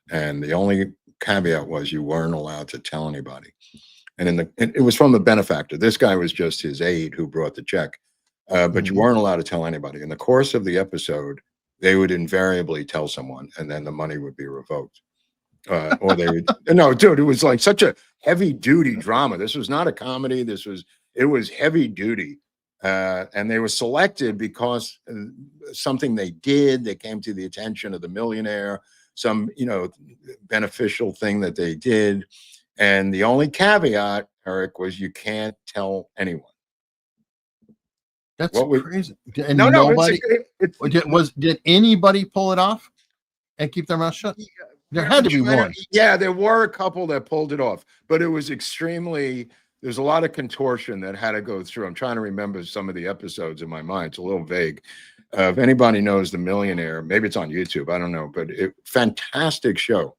And the only caveat was you weren't allowed to tell anybody. And it was from the benefactor. This guy was just his aide who brought the check, but you weren't allowed to tell anybody. In the course of the episode, they would invariably tell someone, and then the money would be revoked. Or they would. No, dude, it was like such a heavy-duty drama. This was not a comedy. It was heavy duty, and they were selected because something they did. They came to the attention of the millionaire. Some beneficial thing that they did. And the only caveat, Eric, was you can't tell anyone. That's crazy. And nobody did anybody pull it off and keep their mouth shut? There had to be one. Yeah, there were a couple that pulled it off, but it was there's a lot of contortion that had to go through. I'm trying to remember some of the episodes in my mind. It's a little vague. If anybody knows The Millionaire, maybe it's on YouTube. I don't know, but fantastic show.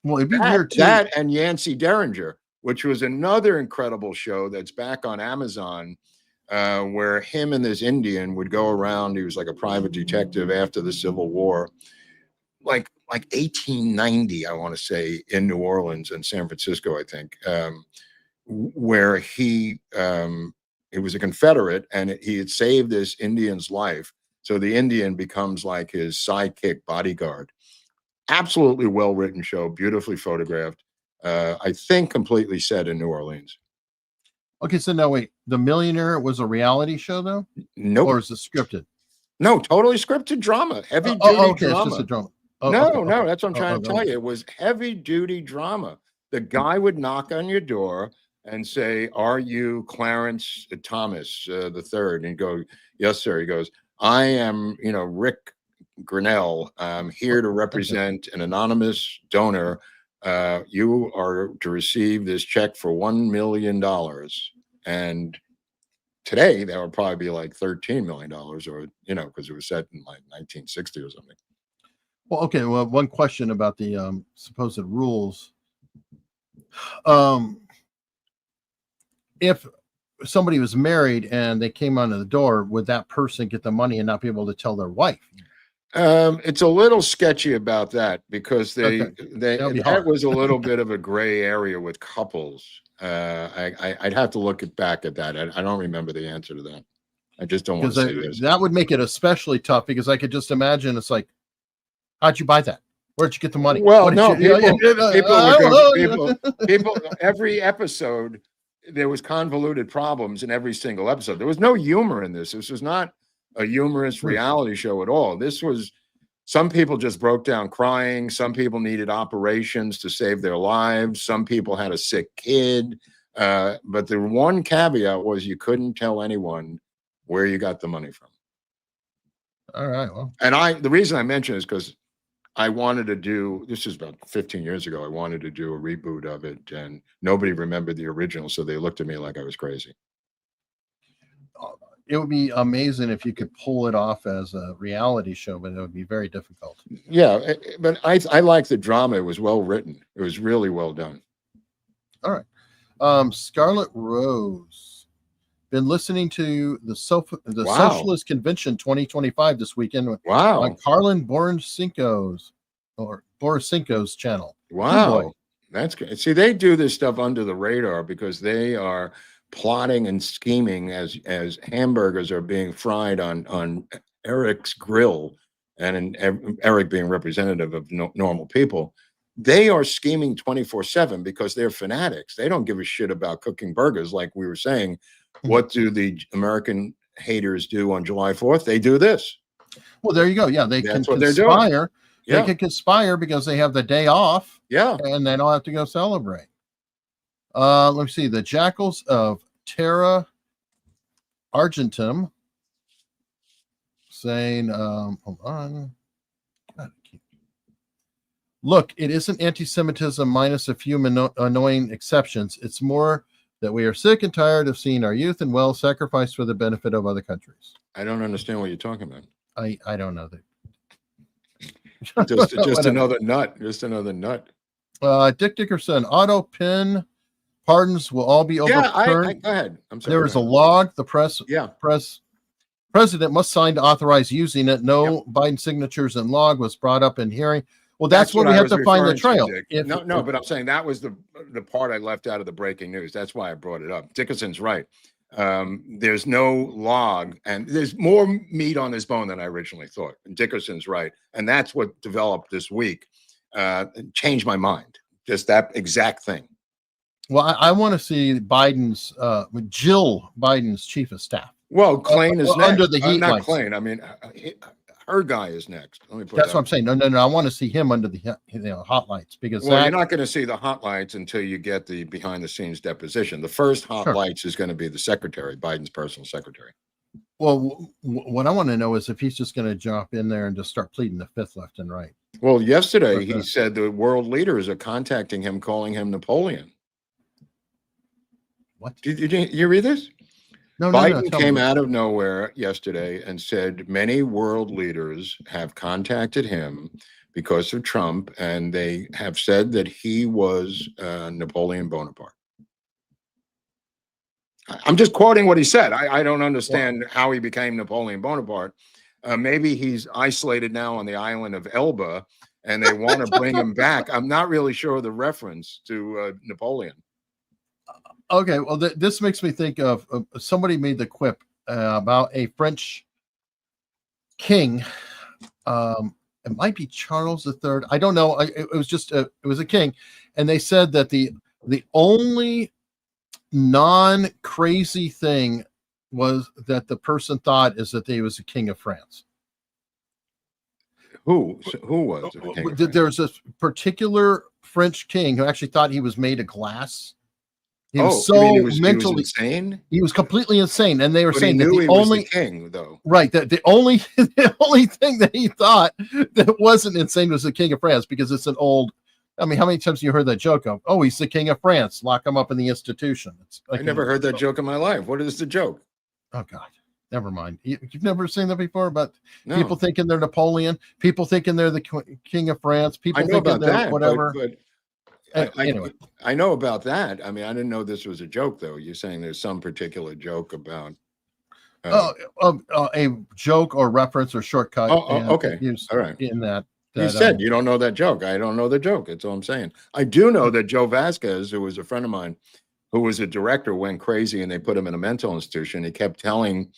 Well, it'd be weird too. That and Yancey Derringer, which was another incredible show that's back on Amazon, where him and this Indian would go around. He was like a private detective after the Civil War, like 1890, I want to say, in New Orleans and San Francisco, I think, where he was a Confederate and he had saved this Indian's life. So the Indian becomes like his sidekick bodyguard. Absolutely well-written show, beautifully photographed. I think completely set in New Orleans. Okay, so now wait, The Millionaire was a reality show though? Nope. Or is it scripted? No, totally scripted drama. Heavy-duty drama. It's just a drama. No, that's what I'm trying to tell you. It was heavy-duty drama. The guy would knock on your door and say, "Are you Clarence Thomas the third?" And go, "Yes, sir." He goes, I am, Rick Grinnell. I'm here to represent an anonymous donor. You are to receive this check for $1 million. And today that would probably be like $13 million, or, because it was set in like 1960 or something. Well, okay. Well, one question about the supposed rules. If somebody was married and they came under the door, would that person get the money and not be able to tell their wife? It's a little sketchy about that because That'd be that hard. was a little bit of a gray area with couples. I'd have to look back at that. I don't remember the answer to that. I just don't want to say this. That would make it especially tough because I could just imagine it's like, how'd you buy that? Where'd you get the money? Well, What did no, you- people, every episode, there was convoluted problems in every single episode. There was no humor in this. This was not a humorous reality show at all. This was, some people just broke down crying. Some people needed operations to save their lives. Some people had a sick kid. But the one caveat was you couldn't tell anyone where you got the money from. All right. Well, And the reason I mention is because I wanted to do, this is about 15 years ago, I wanted to do a reboot of it, and nobody remembered the original, so they looked at me like I was crazy. it would be amazing if you could pull it off as a reality show, but it would be very difficult. Yeah, but I like the drama. It was well written. It was really well done. All right. Scarlet Rose. Been listening to the Wow. Socialist Convention 2025 this weekend Wow. on Carlin Borisenko's channel. Good Wow. boy. That's good. See, they do this stuff under the radar because they are plotting and scheming as hamburgers are being fried on Eric's grill, and Eric being representative of normal people. They are scheming 24/7 because they're fanatics. They don't give a shit about cooking burgers. Like we were saying, what do the American haters do on July 4th? They do this. Well, there you go. Yeah, they That's can what they're doing. conspire. Yeah. They can conspire because they have the day off. Yeah. And they don't have to go celebrate. Let me see. The Jackals of Terra Argentum saying, hold on. Look, it isn't anti-Semitism minus a few annoying exceptions. It's more that we are sick and tired of seeing our youth and well sacrificed for the benefit of other countries. I don't understand what you're talking about. I don't know that. Just another nut. Just another nut. Dick Dickerson, auto pin pardons will all be overturned. Go ahead. I'm sorry. There is a log. The president must sign to authorize using it. No Biden signatures and log was brought up in hearing. Well, that's where we have to find the trail. But I'm saying that was the part I left out of the breaking news. That's why I brought it up. Dickerson's right. There's no log, and there's more meat on this bone than I originally thought. And Dickerson's right. And that's what developed this week. Changed my mind. Just that exact thing. Well, I want to see Biden's Jill Biden's chief of staff. Well, Klain is next. Under the heat not lights. Klain. I mean, her guy is next. Let me put That's what I'm saying. No. I want to see him under the hot lights because you're not going to see the hot lights until you get the behind the scenes deposition. The first hot lights is going to be the secretary, Biden's personal secretary. Well, what I want to know is if he's just going to jump in there and just start pleading the fifth left and right. Well, yesterday he said the world leaders are contacting him, calling him Napoleon. What? Did you read this? No, Biden came out of nowhere yesterday and said many world leaders have contacted him because of Trump, and they have said that he was Napoleon Bonaparte. I'm just quoting what he said. I don't understand how he became Napoleon Bonaparte. Maybe he's isolated now on the island of Elba, and they want to bring him back. I'm not really sure of the reference to Napoleon. Okay, well, this makes me think of somebody made the quip about a French king. It might be Charles III. I don't know. It was just it was a king, and they said that the only non-crazy thing was that the person thought is that he was the king of France. Who was the king of France? There's a particular French king who actually thought he was made of glass. He was you mean so he was mentally insane? He was completely insane, and they were But saying he that knew the he was only the king, though. right that the only the only thing that he thought that wasn't insane was the king of France, because it's an old. I mean, how many times have you heard that joke of, "Oh, he's the king of France, lock him up in the institution"? It's like I never heard that joke in my life. What is the joke? Oh God, never mind. You've never seen that before, but No. people thinking they're Napoleon, people thinking they're the king of France, people I know thinking about they're that, whatever. but Anyway, I know about that. I mean, I didn't know this was a joke, though. You're saying there's some particular joke about. a joke or reference or shortcut. Okay. All right. In that. You said you don't know that joke. I don't know the joke. That's all I'm saying. I do know that Joe Vasquez, who was a friend of mine, who was a director, went crazy and they put him in a mental institution. He kept telling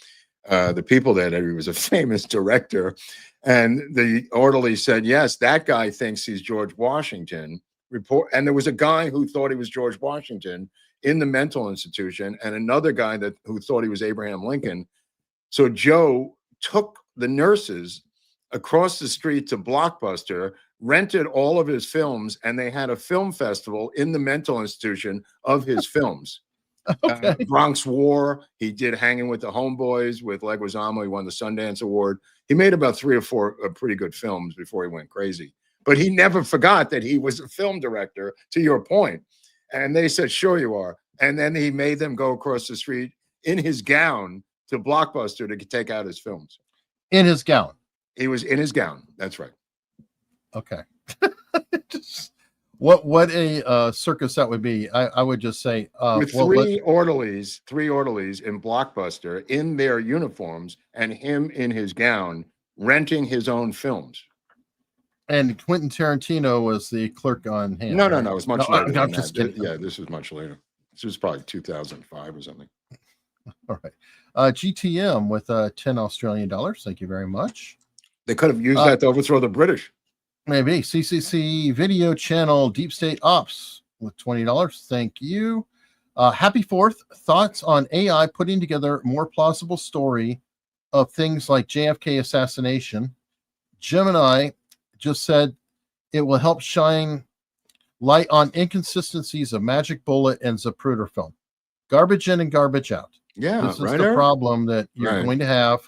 the people that he was a famous director. And the orderly said, yes, that guy thinks he's George Washington. And there was a guy who thought he was George Washington in the mental institution, and another guy who thought he was Abraham Lincoln. So Joe took the nurses across the street to Blockbuster, rented all of his films, and they had a film festival in the mental institution of his films. Okay. Bronx War. He did Hanging with the Homeboys with Leguizamo. He won the Sundance Award. He made about 3 or 4 pretty good films before he went crazy. But he never forgot that he was a film director, to your point. And they said, sure you are. And then he made them go across the street in his gown to Blockbuster to take out his films. In his gown. He was in his gown. That's right. Okay. What a circus that would be. I would just say with three orderlies in Blockbuster in their uniforms and him in his gown renting his own films. And Quentin Tarantino was the clerk on hand. No, it was much later. I'm just kidding. Yeah, this was much later. This was probably 2005 or something. All right. GTM with 10 Australian dollars. Thank you very much. They could have used that to overthrow the British. Maybe. CCC Video Channel Deep State Ops with $20. Thank you. Happy 4th. Thoughts on AI putting together more plausible story of things like JFK assassination. Gemini just said it will help shine light on inconsistencies of Magic Bullet and Zapruder film. Garbage in and garbage out. Yeah, this is the problem that you're going to have.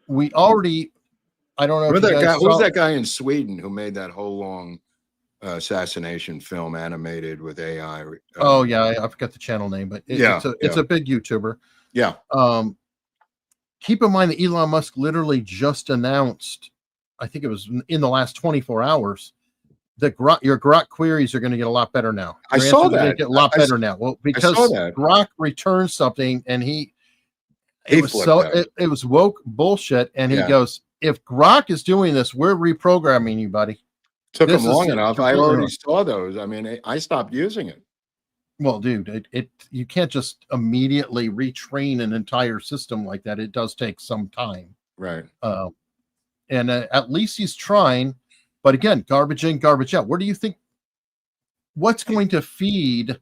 We already, I don't know. Who's that guy in Sweden who made that whole long assassination film animated with AI? Oh yeah, I forgot the channel name, but it's a big YouTuber. Yeah. Keep in mind that Elon Musk literally just announced, I think it was in the last 24 hours, that your Grok queries are going to get a lot better now. I saw that. Get a lot better now. Well, because Grok returned something, and it was woke bullshit, and he goes, "If Grok is doing this, we're reprogramming you, buddy." Took him long enough. I already saw those. I mean, I stopped using it. Well, dude, you can't just immediately retrain an entire system like that. It does take some time, right? And at least he's trying. But again, garbage in, garbage out. Where do you think? What's going to feed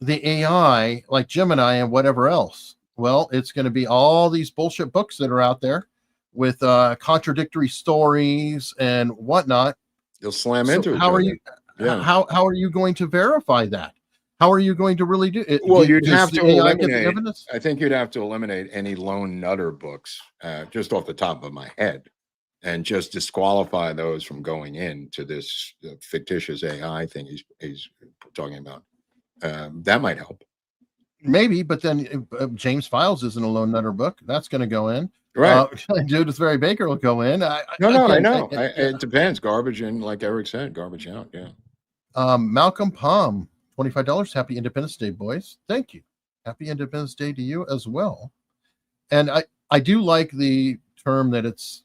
the AI like Gemini and whatever else? Well, it's going to be all these bullshit books that are out there with contradictory stories and whatnot. You'll slam into it. How are you? Yeah. How are you going to verify that? How are you going to really do it? Well, you'd have to eliminate. I think you'd have to eliminate any lone nutter books, just off the top of my head, and just disqualify those from going into this fictitious AI thing he's talking about. That might help. Maybe, but then James Files isn't a lone nutter book. That's going to go in. Right. Judith Very Baker will go in. I know. It depends. Garbage in, like Eric said, garbage out. Yeah. Malcolm Palm, $25. Happy Independence Day, boys. Thank you. Happy Independence Day to you as well. And I do like the term that it's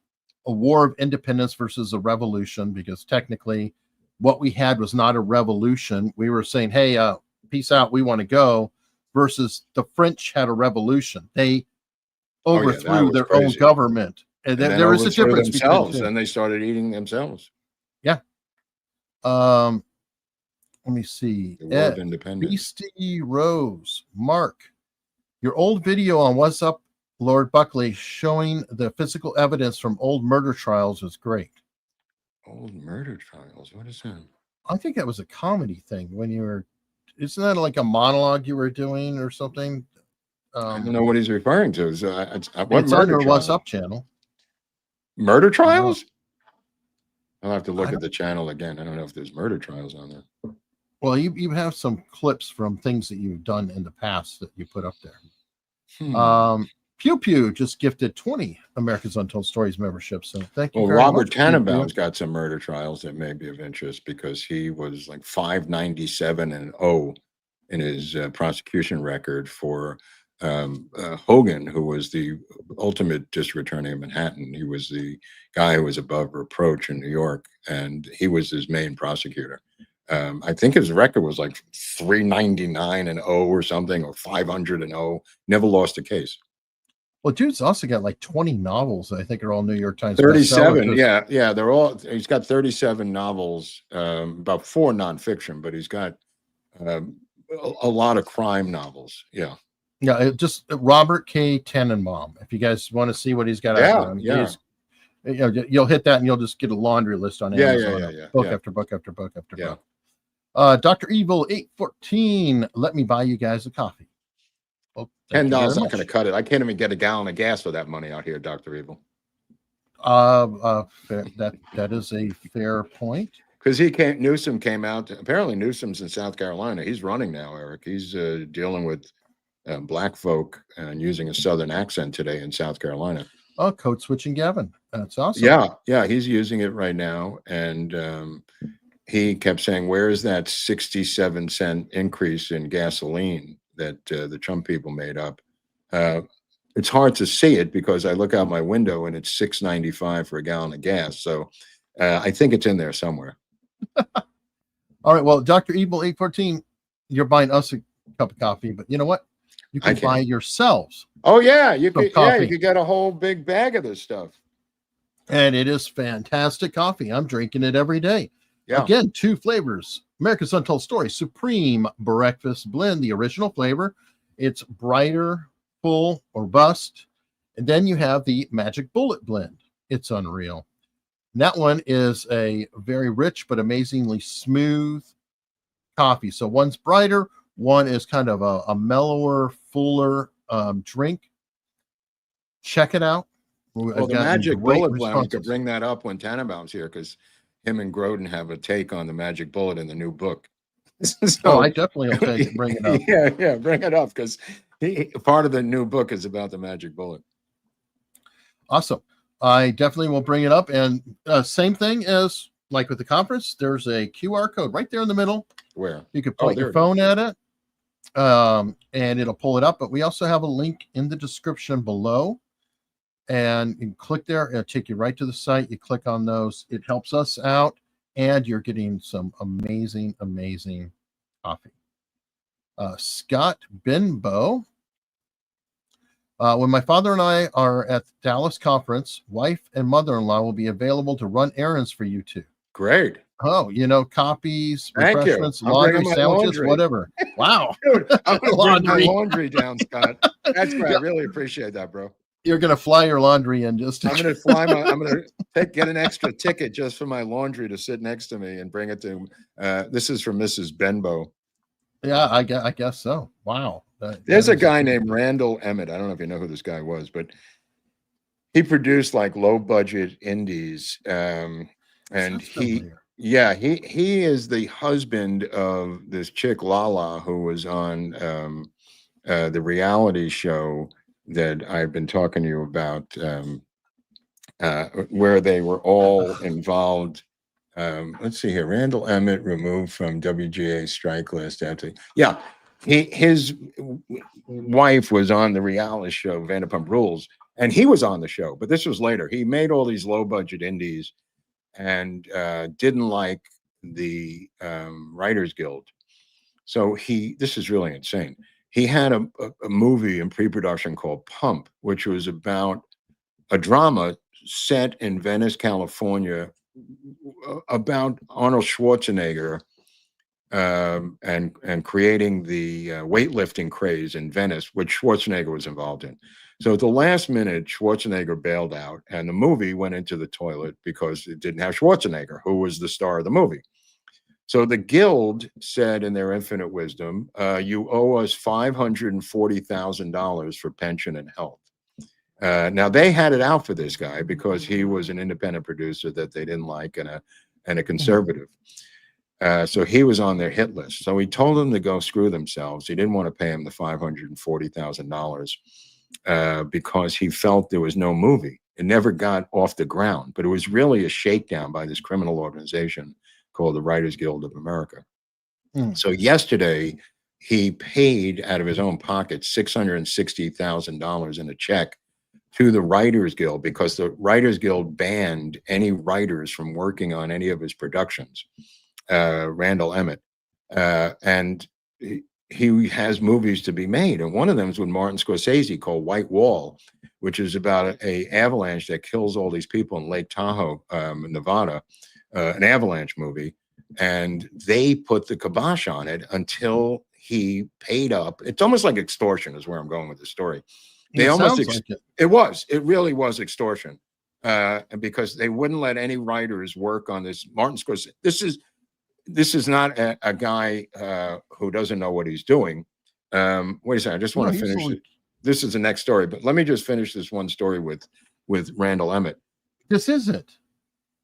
a war of independence versus a revolution, because technically what we had was not a revolution. We were saying, hey, peace out, we want to go, versus the French had a revolution. They overthrew their own government. And there is a difference between them. And they started eating themselves. Yeah. Let me see. The war of independence. Beastie Rose. Mark, your old video on What's Up, Lord Buckley, showing the physical evidence from old murder trials is great. Old murder trials? What is that? I think that was a comedy thing when you were isn't that like a monologue you were doing or something? I don't know what he's referring to. So what It's on murder your What's trials? Up channel. Murder trials? I'll have to look I at the channel again. I don't know if there's murder trials on there. Well, you have some clips from things that you've done in the past that you put up there. Pew Pew just gifted 20 America's Untold Stories membership. So thank you Well, very Robert much. Pew Pew. Tannenbaum's got some murder trials that may be of interest because he was like 597-0 in his prosecution record for Hogan, who was the ultimate district attorney of Manhattan. He was the guy who was above reproach in New York, and he was his main prosecutor. I think his record was like 399-0 or something, or 500-0. Never lost a case. Well, dude's also got like 20 novels. I think are all New York Times. 37, bestsellers. yeah, they're all. He's got 37 novels, about 4 nonfiction, but he's got a lot of crime novels. Yeah, just Robert K. Tannenbaum. If you guys want to see what he's got out there, I mean, you'll hit that and you'll just get a laundry list on Amazon. Book after book after book after book. Dr. Evil 814. Let me buy you guys a coffee. Well, $10 not going to cut it. I can't even get a gallon of gas for that money out here, Dr. Evil. That is a fair point. Because Newsom came out. Apparently, Newsom's in South Carolina. He's running now, Eric. He's dealing with black folk and using a Southern accent today in South Carolina. Oh, code switching Gavin. That's awesome. Yeah, he's using it right now. And he kept saying, where is that 67-cent increase in gasoline that the Trump people made up? It's hard to see it because I look out my window and it's $6.95 for a gallon of gas. So I think it's in there somewhere. All right. Well, Dr. Evil 814, you're buying us a cup of coffee, but you know what? You can buy yourselves. Oh yeah, you could get a whole big bag of this stuff. And it is fantastic coffee. I'm drinking it every day. Yeah. Again, 2 flavors. America's Untold Story Supreme Breakfast Blend, the original flavor. It's brighter, full, or bust. And then you have the Magic Bullet Blend. It's unreal. And that one is a very rich but amazingly smooth coffee. So one's brighter, one is kind of a mellower, fuller drink. Check it out. Well, the Magic Bullet Blend, we could bring that up when Tannenbaum's here because him and Grodin have a take on the Magic Bullet in the new book. So I definitely will bring it up. Yeah, bring it up because part of the new book is about the Magic Bullet. Awesome. I definitely will bring it up. And same thing as like with the conference, there's a QR code right there in the middle. Where? You could point your phone at it and it'll pull it up. But we also have a link in the description below. And you click there, it'll take you right to the site. You click on those. It helps us out. And you're getting some amazing, amazing coffee. Scott Benbow. When my father and I are at the Dallas conference, wife and mother-in-law will be available to run errands for you two. Great. Oh, copies, Thank refreshments, you. laundry, sandwiches, whatever. Wow. Dude, I'm going to bring my laundry down, Scott. That's great. I really appreciate that, bro. You're going to fly your laundry in just to... I'm going to fly I'm going to get an extra ticket just for my laundry to sit next to me and bring it to this is from Mrs. Benbow. Yeah, I guess so. Wow. There's a guy named Randall Emmett. I don't know if you know who this guy was, but he produced like low budget indies. And he is the husband of this chick Lala, who was on the reality show that I've been talking to you about, where they were all involved. Let's see here. Randall Emmett removed from WGA strike list after. Yeah, his wife was on the reality show Vanderpump Rules, and he was on the show. But this was later. He made all these low budget indies, and didn't like the Writers Guild. So this is really insane. He had a movie in pre-production called Pump, which was about a drama set in Venice, California, about Arnold Schwarzenegger and creating the weightlifting craze in Venice, which Schwarzenegger was involved in. So at the last minute, Schwarzenegger bailed out, and the movie went into the toilet because it didn't have Schwarzenegger, who was the star of the movie. So the guild said in their infinite wisdom, you owe us $540,000 for pension and health. Now they had it out for this guy because he was an independent producer that they didn't like and a conservative. So he was on their hit list. So he told them to go screw themselves. He didn't want to pay him the $540,000 because he felt there was no movie. It never got off the ground, but it was really a shakedown by this criminal organization called the Writers Guild of America. So yesterday, he paid out of his own pocket $660,000 in a check to the Writers Guild because the Writers Guild banned any writers from working on any of his productions. Randall Emmett, and he has movies to be made, and one of them is with Martin Scorsese called White Wall, which is about a avalanche that kills all these people in Lake Tahoe, Nevada, an avalanche movie, and they put the kibosh on it until he paid up. It's almost like extortion is where I'm going with the story. They almost it really was extortion, because they wouldn't let any writers work on this. Martin Scorsese, this is not a guy who doesn't know what he's doing. Wait a second, I just want to finish it. This is the next story, but let me just finish this one story with Randall Emmett. This is it.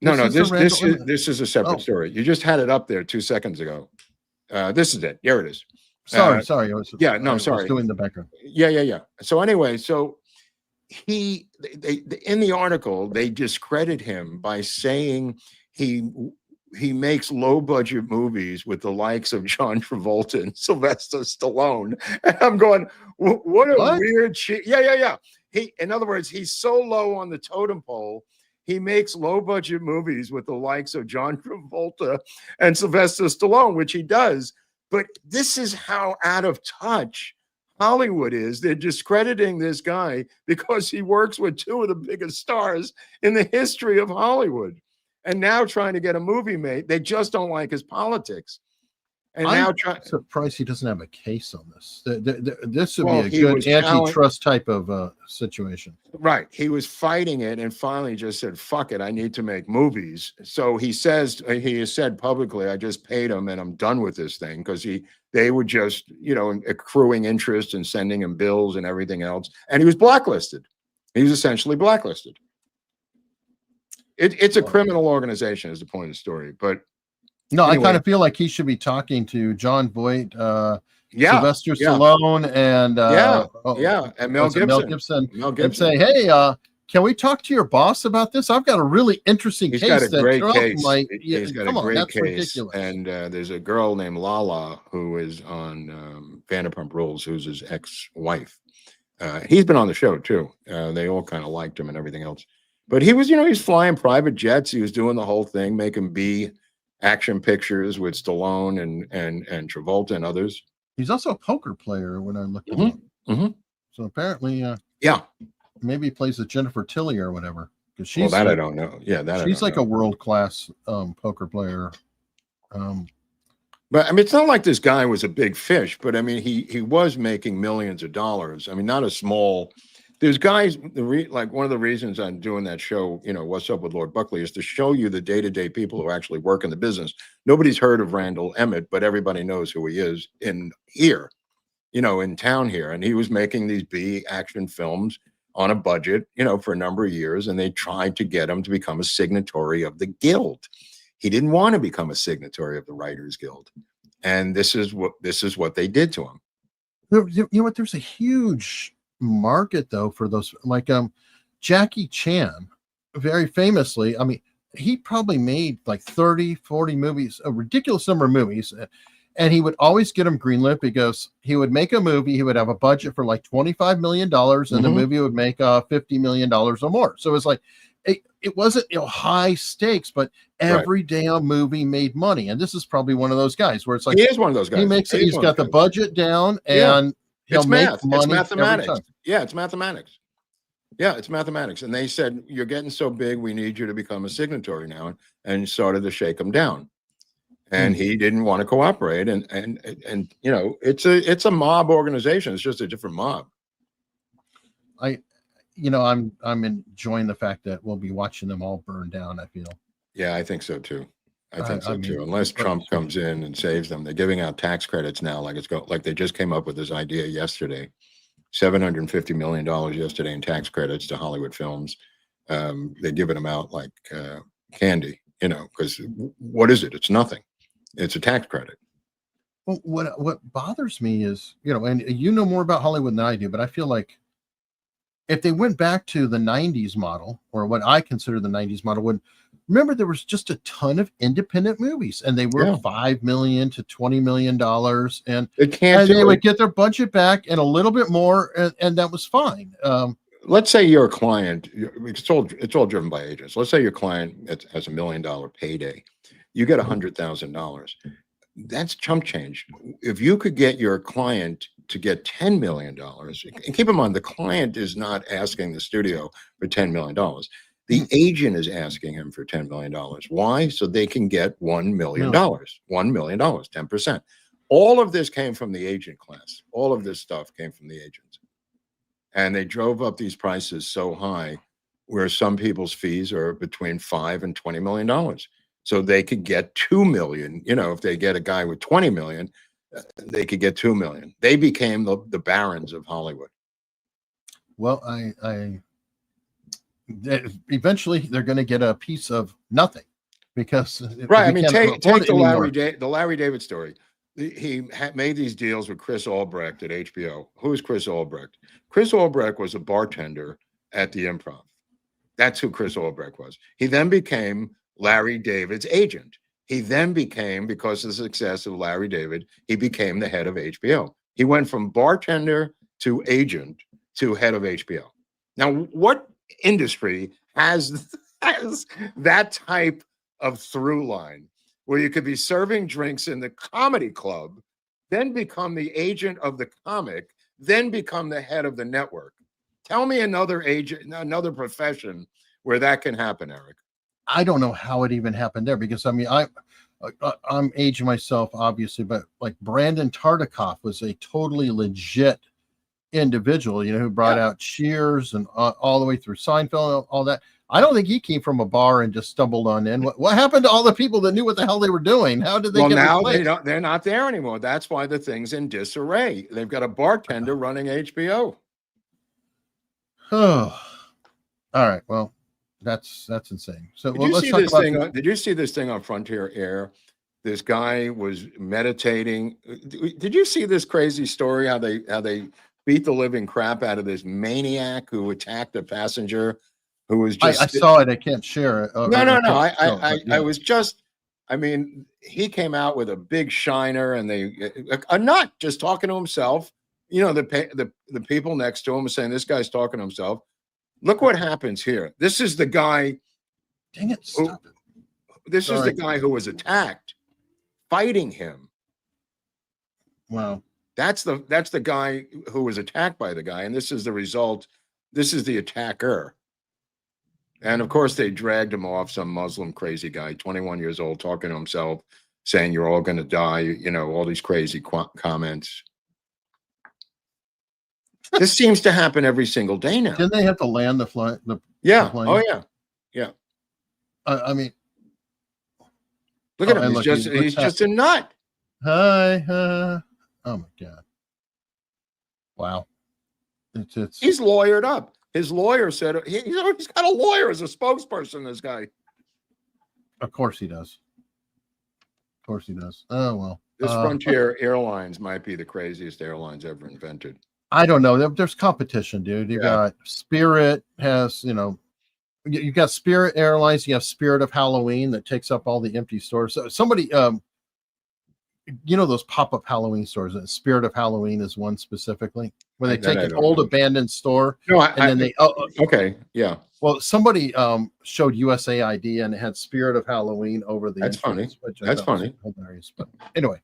No, this is a separate story. You just had it up there 2 seconds ago. This is it. Here it is. Sorry. I'm sorry. I was doing the background. Yeah. So anyway, they in the article they discredit him by saying he makes low budget movies with the likes of John Travolta and Sylvester Stallone. And I'm going, what a weird shit. Yeah. In other words, he's so low on the totem pole. He makes low budget movies with the likes of John Travolta and Sylvester Stallone, which he does. But this is how out of touch Hollywood is. They're discrediting this guy because he works with two of the biggest stars in the history of Hollywood. And now trying to get a movie made, they just don't like his politics. And I'm surprised he doesn't have a case on this. This would be a good antitrust type of situation. Right. He was fighting it and finally just said, fuck it, I need to make movies. So he has said publicly, I just paid him and I'm done with this thing, because they were just, accruing interest and sending him bills and everything else. And he was blacklisted. He was essentially blacklisted. It's a criminal organization is the point of the story. But no, anyway. I kind of feel like he should be talking to John Voight, Sylvester Stallone, and and Mel Gibson. And say, hey, can we talk to your boss about this? I've got a really interesting case. He's got a great case. He's got a great case. Ridiculous. And there's a girl named Lala who is on Vanderpump Rules, who's his ex-wife. He's been on the show too. They all kind of liked him and everything else. But he was, he's flying private jets. He was doing the whole thing, making B action pictures with Stallone and Travolta and others. He's also a poker player when I looked at him. So apparently, maybe he plays with Jennifer Tilly or whatever. Because she's that I don't know. Yeah, she's like a world-class poker player. But I mean, it's not like this guy was a big fish, but I mean, he was making millions of dollars. I mean, not a small. There's guys, like one of the reasons I'm doing that show, What's Up with Lord Buckley, is to show you the day-to-day people who actually work in the business. Nobody's heard of Randall Emmett, but everybody knows who he is in town here. And he was making these B action films on a budget, for a number of years. And they tried to get him to become a signatory of the Guild. He didn't want to become a signatory of the Writers Guild. And this is what they did to him. You know what? There's a huge market though for those, like Jackie Chan, very famously. I mean, he probably made like 30, 40 movies, a ridiculous number of movies, and he would always get them greenlit because he would make a movie, he would have a budget for like $25 million, and the movie would make $50 million or more. So it was like it wasn't high stakes, but every damn movie made money. And this is probably one of those guys where it's like he is one of those guys. He's got the budget down, and he'll make money. It's mathematics. It's mathematics. Yeah, it's mathematics. And they said, you're getting so big, we need you to become a signatory now, and started to shake him down. And he didn't want to cooperate. And it's a mob organization. It's just a different mob. I'm enjoying the fact that we'll be watching them all burn down, I feel. Yeah, I think so too. I think so too. Unless Trump comes in and saves them, they're giving out tax credits now. Like they just came up with this idea yesterday, $750 million yesterday in tax credits to Hollywood films. They're giving them out like candy, because what is it? It's nothing. It's a tax credit. Well, what bothers me is, and you know more about Hollywood than I do, but I feel like if they went back to the 90s model, or what I consider the 90s model, remember there was just a ton of independent movies, and they were $5 million to $20 million, and they would get their budget back and a little bit more, and that was fine. Let's say you're a client. It's all driven by agents. Let's say your client has $1 million payday. You get $100,000. That's chump change. If you could get your client to get $10 million, and keep in mind, the client is not asking the studio for $10 million. The agent is asking him for $10 million. Why? So they can get $1 million. $1 million, 10%. All of this came from the agent class. All of this stuff came from the agents. And they drove up these prices so high where some people's fees are between $5 and $20 million. So they could get 2 million. If they get a guy with 20 million, they could get 2 million. They became the barons of Hollywood. Well, eventually they're going to get a piece of nothing, because right. I mean, take the Larry David story. He made these deals with Chris Albrecht at HBO. Who is Chris Albrecht? Chris Albrecht was a bartender at the Improv. That's who Chris Albrecht was. He then became Larry David's agent. He then became, because of the success of Larry David, he became the head of HBO. He went from bartender to agent to head of HBO. Now, what industry has that type of through line where you could be serving drinks in the comedy club, then become the agent of the comic, then become the head of the network? Tell me another profession where that can happen, Eric. I don't know how it even happened there, because I'm aging myself, obviously, but like Brandon Tartikoff was a totally legit individual, who brought out Cheers and all the way through Seinfeld and all that. I don't think he came from a bar and just stumbled on in. What happened to all the people that knew what the hell they were doing? How did they get replaced? They're not there anymore. That's why the thing's in disarray. They've got a bartender running HBO. Oh, all right. Well, that's insane. So let's talk about did you see this thing on Frontier Air? This guy was meditating. Did you see this crazy story? How they beat the living crap out of this maniac who attacked a passenger who was just. I saw it. I can't share it. No. I was just. I mean, he came out with a big shiner, and a nut just talking to himself. The people next to him were saying, "This guy's talking to himself." Look what happens here. This is the guy. Dang it! Stop it. This is the guy who was attacked, fighting him. Wow. That's the guy who was attacked by the guy, and this is the result. This is the attacker. And of course, they dragged him off, some Muslim crazy guy, 21 years old, talking to himself, saying you're all going to die. All these crazy comments. This seems to happen every single day now. Didn't they have to land the flight? Yeah. The plane? Oh yeah. I mean, look at him. He's just a nut. Hi. Oh my God. Wow. He's lawyered up. His lawyer said he's got a lawyer as a spokesperson. This guy. Of course he does. Oh well. This Frontier Airlines might be the craziest airlines ever invented. I don't know. There's competition, dude. You got Spirit has, you got Spirit Airlines. You have Spirit of Halloween that takes up all the empty stores. So somebody, those pop-up Halloween stores. And Spirit of Halloween is one specifically where they take an old abandoned store. Okay, yeah. Well, somebody showed USA ID and it had Spirit of Halloween over the. That's funny. That's funny. Hilarious, but anyway.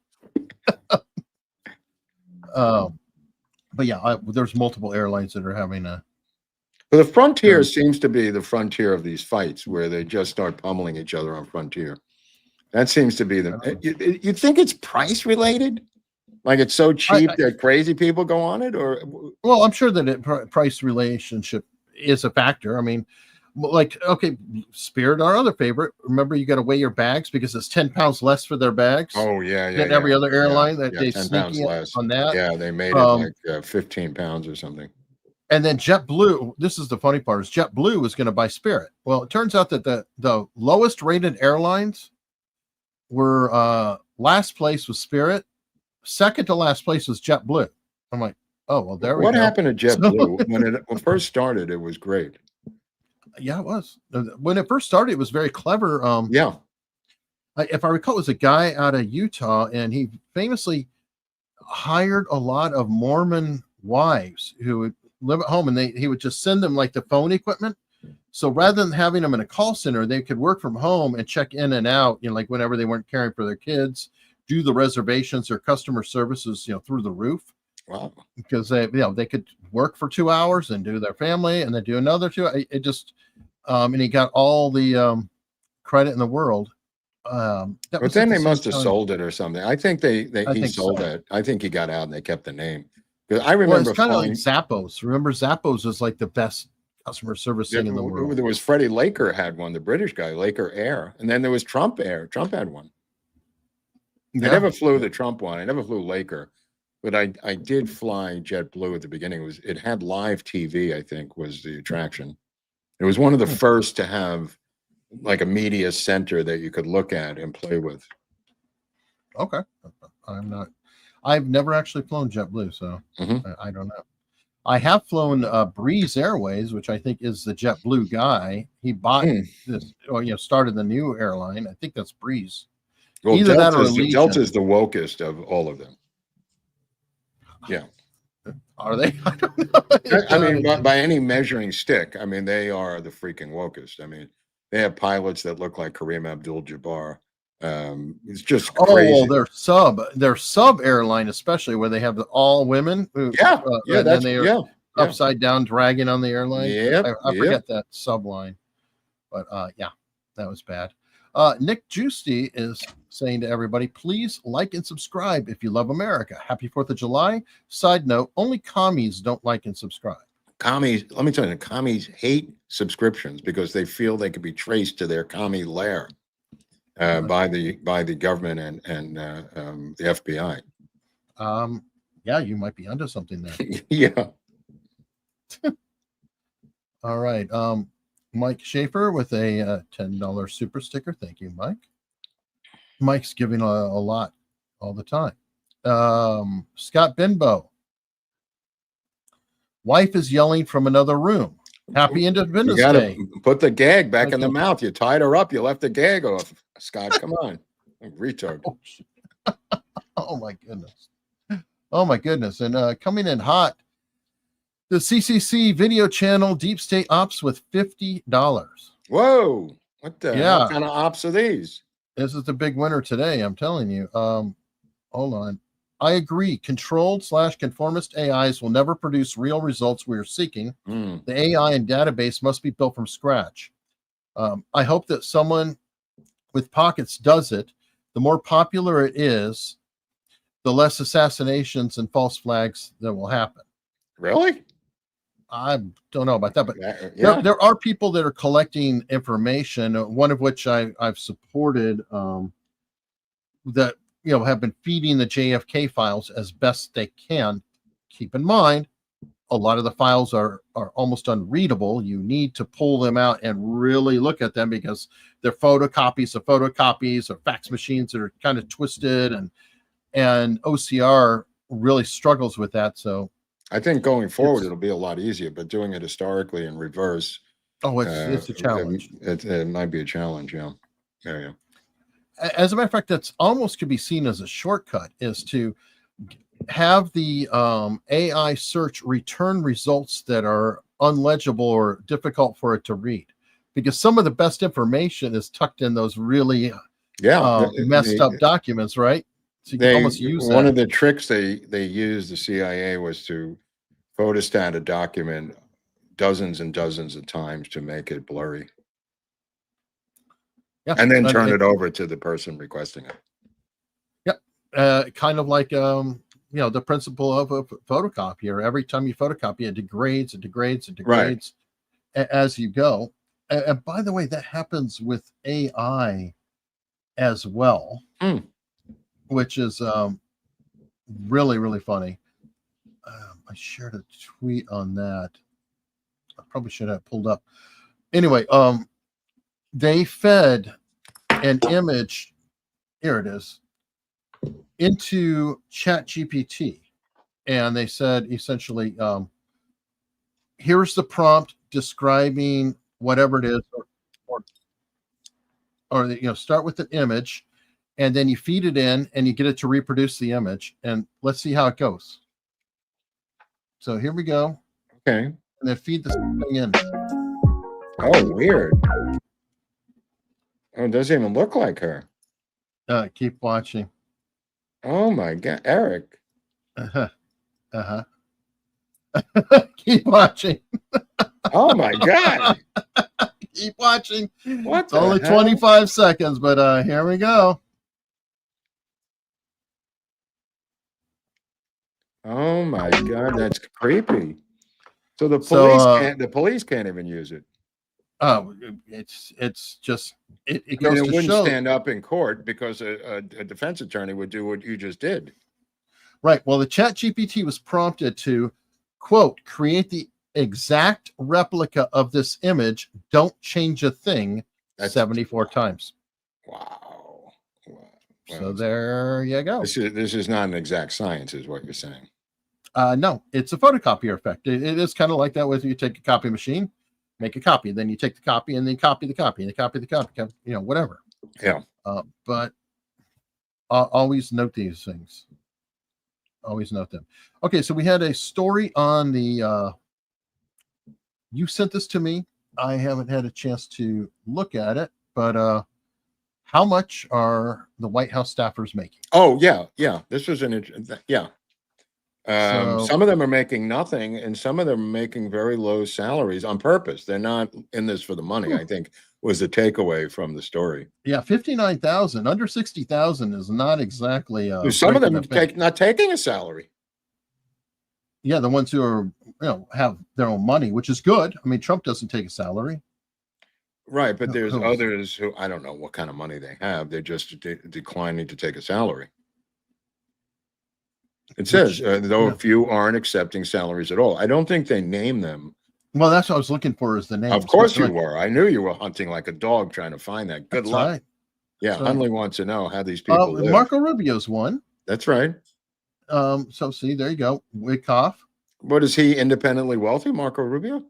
But yeah, there's multiple airlines that are having a. Well, the Frontier seems to be the frontier of these fights where they just start pummeling each other on Frontier. That seems to be the. You think it's price related? Like it's so cheap that crazy people go on it, or? Well, I'm sure that price relationship is a factor. I mean, like, okay, Spirit, our other favorite. Remember, you got to weigh your bags because it's 10 pounds less for their bags. Oh yeah, Than every other airline that yeah, they 10 pounds sneaking less. on that. Yeah, they made it like 15 pounds or something. And then JetBlue, this is the funny part, is JetBlue was going to buy Spirit. Well, it turns out that the lowest rated airlines were last place was Spirit, second to last place was JetBlue. I'm like, oh well, there we go. What happened to JetBlue when it first started? It was great. Yeah, it was. When it first started, it was very clever. Yeah. If I recall, it was a guy out of Utah, and he famously hired a lot of Mormon wives who would live at home, and he would just send them like the phone equipment. So rather than having them in a call center, they could work from home and check in and out, like whenever they weren't caring for their kids, do the reservations or customer services, through the roof. Wow. Because they could work for 2 hours and do their family and then do another 2. It just, and he got all the credit in the world. But then they must have sold it or something. I think he sold it. I think he got out and they kept the name. Because I remember it's kind of like Zappos. Remember, Zappos was like the best customer service thing in the world. There was Freddie Laker had one, the British guy, Laker Air, and then there was Trump Air. Trump had one. I never flew the Trump one. I never flew Laker, but I did fly JetBlue at the beginning. It had live TV. I think was the attraction. It was one of the first to have like a media center that you could look at and play with. Okay, I've never actually flown JetBlue, so I don't know. I have flown Breeze Airways, which I think is the JetBlue guy. He bought this, or started the new airline. I think that's Breeze. Well, Either that or Delta's the wokest of all of them. Yeah. Are they? I don't know. I mean, by any measuring stick, I mean, they are the freaking wokest. I mean, they have pilots that look like Kareem Abdul-Jabbar. It's just crazy. Oh, well, their sub airline, especially where they have all women. That's upside down dragging on the airline. Yeah, I forget that sub line, but that was bad. Nick Giusti is saying to everybody, please like and subscribe if you love America. Happy 4th of July. Side note, only commies don't like and subscribe. Commies, let me tell you, commies hate subscriptions because they feel they could be traced to their commie lair by the government and the FBI. Yeah, you might be onto something there. Yeah. All right. Mike Schaefer with a $10 super sticker. Thank you, Mike. Mike's giving a lot all the time. Scott Binbo. Wife is yelling from another room. Happy Independence You gotta Day. put the gag back in the mouth. You tied her up. You left the gag off. Scott, come on. Retard. Oh my goodness. Oh my goodness. And coming in hot, the CCC video channel Deep State Ops with $50. Whoa. What kind of ops are these? This is the big winner today, I'm telling you. Hold on. I agree. Controlled/conformist AIs will never produce real results we are seeking. The AI and database must be built from scratch. I hope that someone with pockets does it. The more popular it is, the less assassinations and false flags that will happen. Really? I don't know about that, but there are people that are collecting information, one of which I've supported, that have been feeding the JFK files as best they can. Keep in mind, a lot of the files are almost unreadable. You need to pull them out and really look at them because they're photocopies of photocopies or fax machines that are kind of twisted, and OCR really struggles with that. So I think going forward, it'll be a lot easier, but doing it historically in reverse. Oh, it's a challenge. It might be a challenge. Yeah. Yeah. As a matter of fact, that's almost could be seen as a shortcut, is to have the AI search return results that are unlegible or difficult for it to read, because some of the best information is tucked in those really messed up documents, right? So you can almost use one that. of the tricks they used, the CIA, was to photostat a document dozens and dozens of times to make it blurry. Yeah, and then turn it over to the person requesting it. Yep. Kind of like the principle of a photocopier. Every time you photocopy, it degrades as you go. And by the way, that happens with AI as well, which is really, really funny. I shared a tweet on that. I probably should have pulled up. Anyway, they fed an image, here it is, into ChatGPT, and they said essentially, here's the prompt describing whatever it is, or start with an image, and then you feed it in and you get it to reproduce the image, and let's see how it goes. So here we go. Okay. And then feed this thing in. Oh, weird. Oh, it doesn't even look like her. Keep watching. Oh my God, Eric. Keep watching. Oh my God. Keep watching. What? It's only 25 seconds, but here we go. Oh my God, that's creepy. So the police can't even use it. Oh, it's just it I mean, goes it to wouldn't show. stand up in court because a defense attorney would do what you just did. Right. Well, the ChatGPT was prompted to, quote, create the exact replica of this image. Don't change a thing. That's 74 times. Wow. So there you go. This is not an exact science, is what you're saying. No, it's a photocopier effect. It is kind of like that with you take a copy machine, make a copy, then you take the copy and then copy the copy and copy the copy, whatever. Yeah. But always note these things. Always note them. Okay, so we had a story on the you sent this to me. I haven't had a chance to look at it, but how much are the White House staffers making? Oh, yeah. This was yeah. So, some of them are making nothing, and some of them are making very low salaries on purpose. They're not in this for the money, I think, was the takeaway from the story. yeah, 59,000 under 60,000 is not exactly. Some of them not taking a salary. Yeah, the ones who are have their own money, which is good. I mean, Trump doesn't take a salary. Right, but there's others who I don't know what kind of money they have. They're just declining to take a salary. It says, though few aren't accepting salaries at all. I don't think they name them. Well, that's what I was looking for is the name. Of course you were. I knew you were hunting like a dog trying to find that. Good luck. Right. Yeah, Hunley wants to know how these people live. Marco Rubio's one. That's right. So see, there you go. Wyckoff. What is he independently wealthy, Marco Rubio?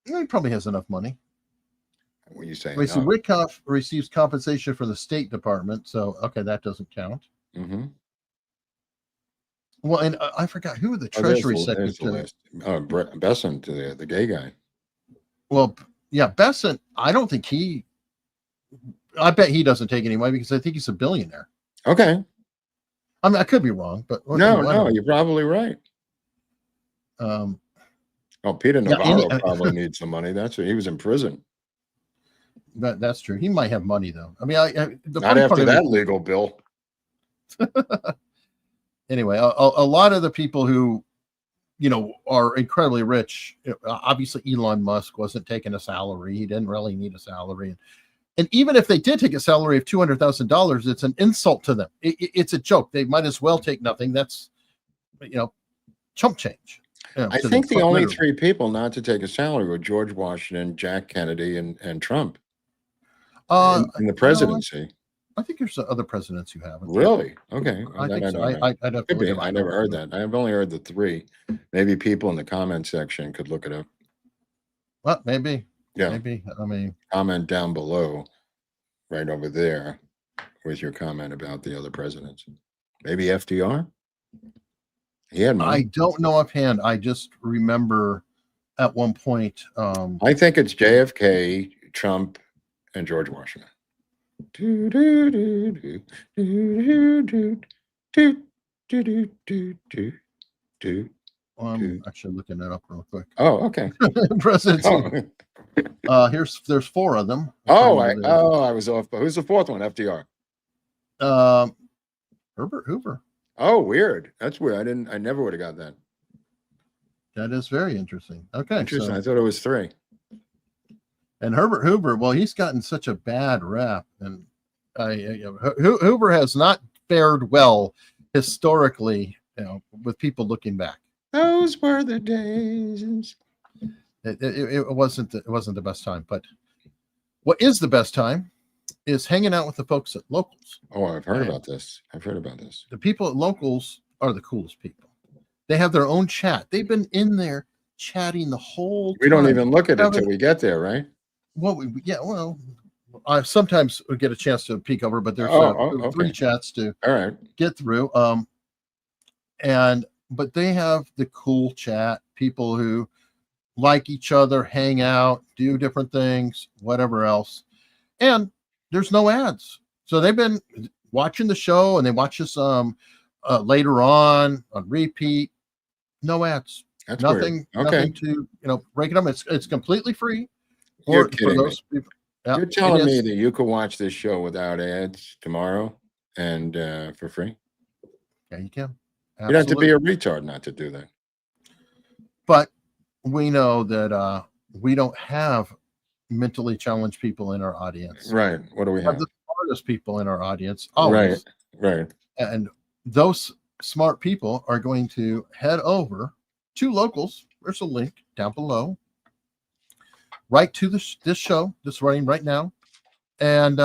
He probably has enough money. When you say so Wyckoff receives compensation from the State Department, so okay, that doesn't count. Mm-hmm. Well, and I forgot who the Treasury Secretary. Bessent, the gay guy. Well, yeah, Bessent. I don't think I bet he doesn't take any money because I think he's a billionaire. Okay. I mean, I could be wrong, but no, you're probably right. Peter Navarro probably needs some money. That's what he was in prison. That's true. He might have money though. I mean, not after that legal bill. Anyway, a lot of the people who, are incredibly rich. Obviously, Elon Musk wasn't taking a salary. He didn't really need a salary, and even if they did take a salary of $200,000, it's an insult to them. It's a joke. They might as well take nothing. That's, chump change. I think the only three people not to take a salary were George Washington, Jack Kennedy, and Trump. In the presidency. I think there's other presidents who haven't. Really? Okay. I think so. I'd have to I never heard that. I've only heard the three. Maybe people in the comment section could look it up. Well, maybe. Yeah. Maybe. I mean, comment down below, right over there, with your comment about the other presidents. Maybe FDR? He had money. I don't know offhand. I just remember at one point. I think it's JFK, Trump, and George Washington. I'm actually looking that up real quick. Oh, okay. Presidency. There's four of them. I was off. But who's the fourth one? FDR. Herbert Hoover. Oh, weird. That's weird. I never would have got that. That is very interesting. Okay, Interesting. so I thought it was 3. and Herbert Hoover, well, he's gotten such a bad rap, and Hoover has not fared well historically, with people looking back. Those were the days. It wasn't the best time, but what is the best time is hanging out with the folks at Locals. Oh, I've heard about this. The people at Locals are the coolest people. They have their own chat. They've been in there chatting the whole time. We don't even look at it till we get there, right? Well, I sometimes we get a chance to peek over, but there's okay. 3 chats to All right. get through. But they have the cool chat, people who like each other, hang out, do different things, whatever else. And there's no ads. So they've been watching the show and they watch us later on repeat. No ads. That's nothing. weird. Okay. Nothing to break it up. It's completely free. You're kidding me. People. Yeah, You're telling me that you could watch this show without ads tomorrow and for free? Yeah, you can. You'd have to be a retard not to do that. But we know that we don't have mentally challenged people in our audience. Right. What do we have? The smartest people in our audience. Always. Right. And those smart people are going to head over to Locals. There's a link down below. Right to this show that's running right now. And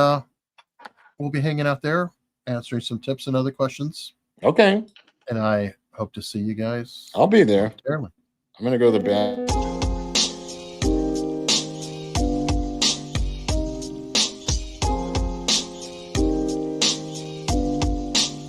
we'll be hanging out there, answering some tips and other questions. Okay. And I hope to see you guys. I'll be there. Apparently. I'm going to go to the bathroom.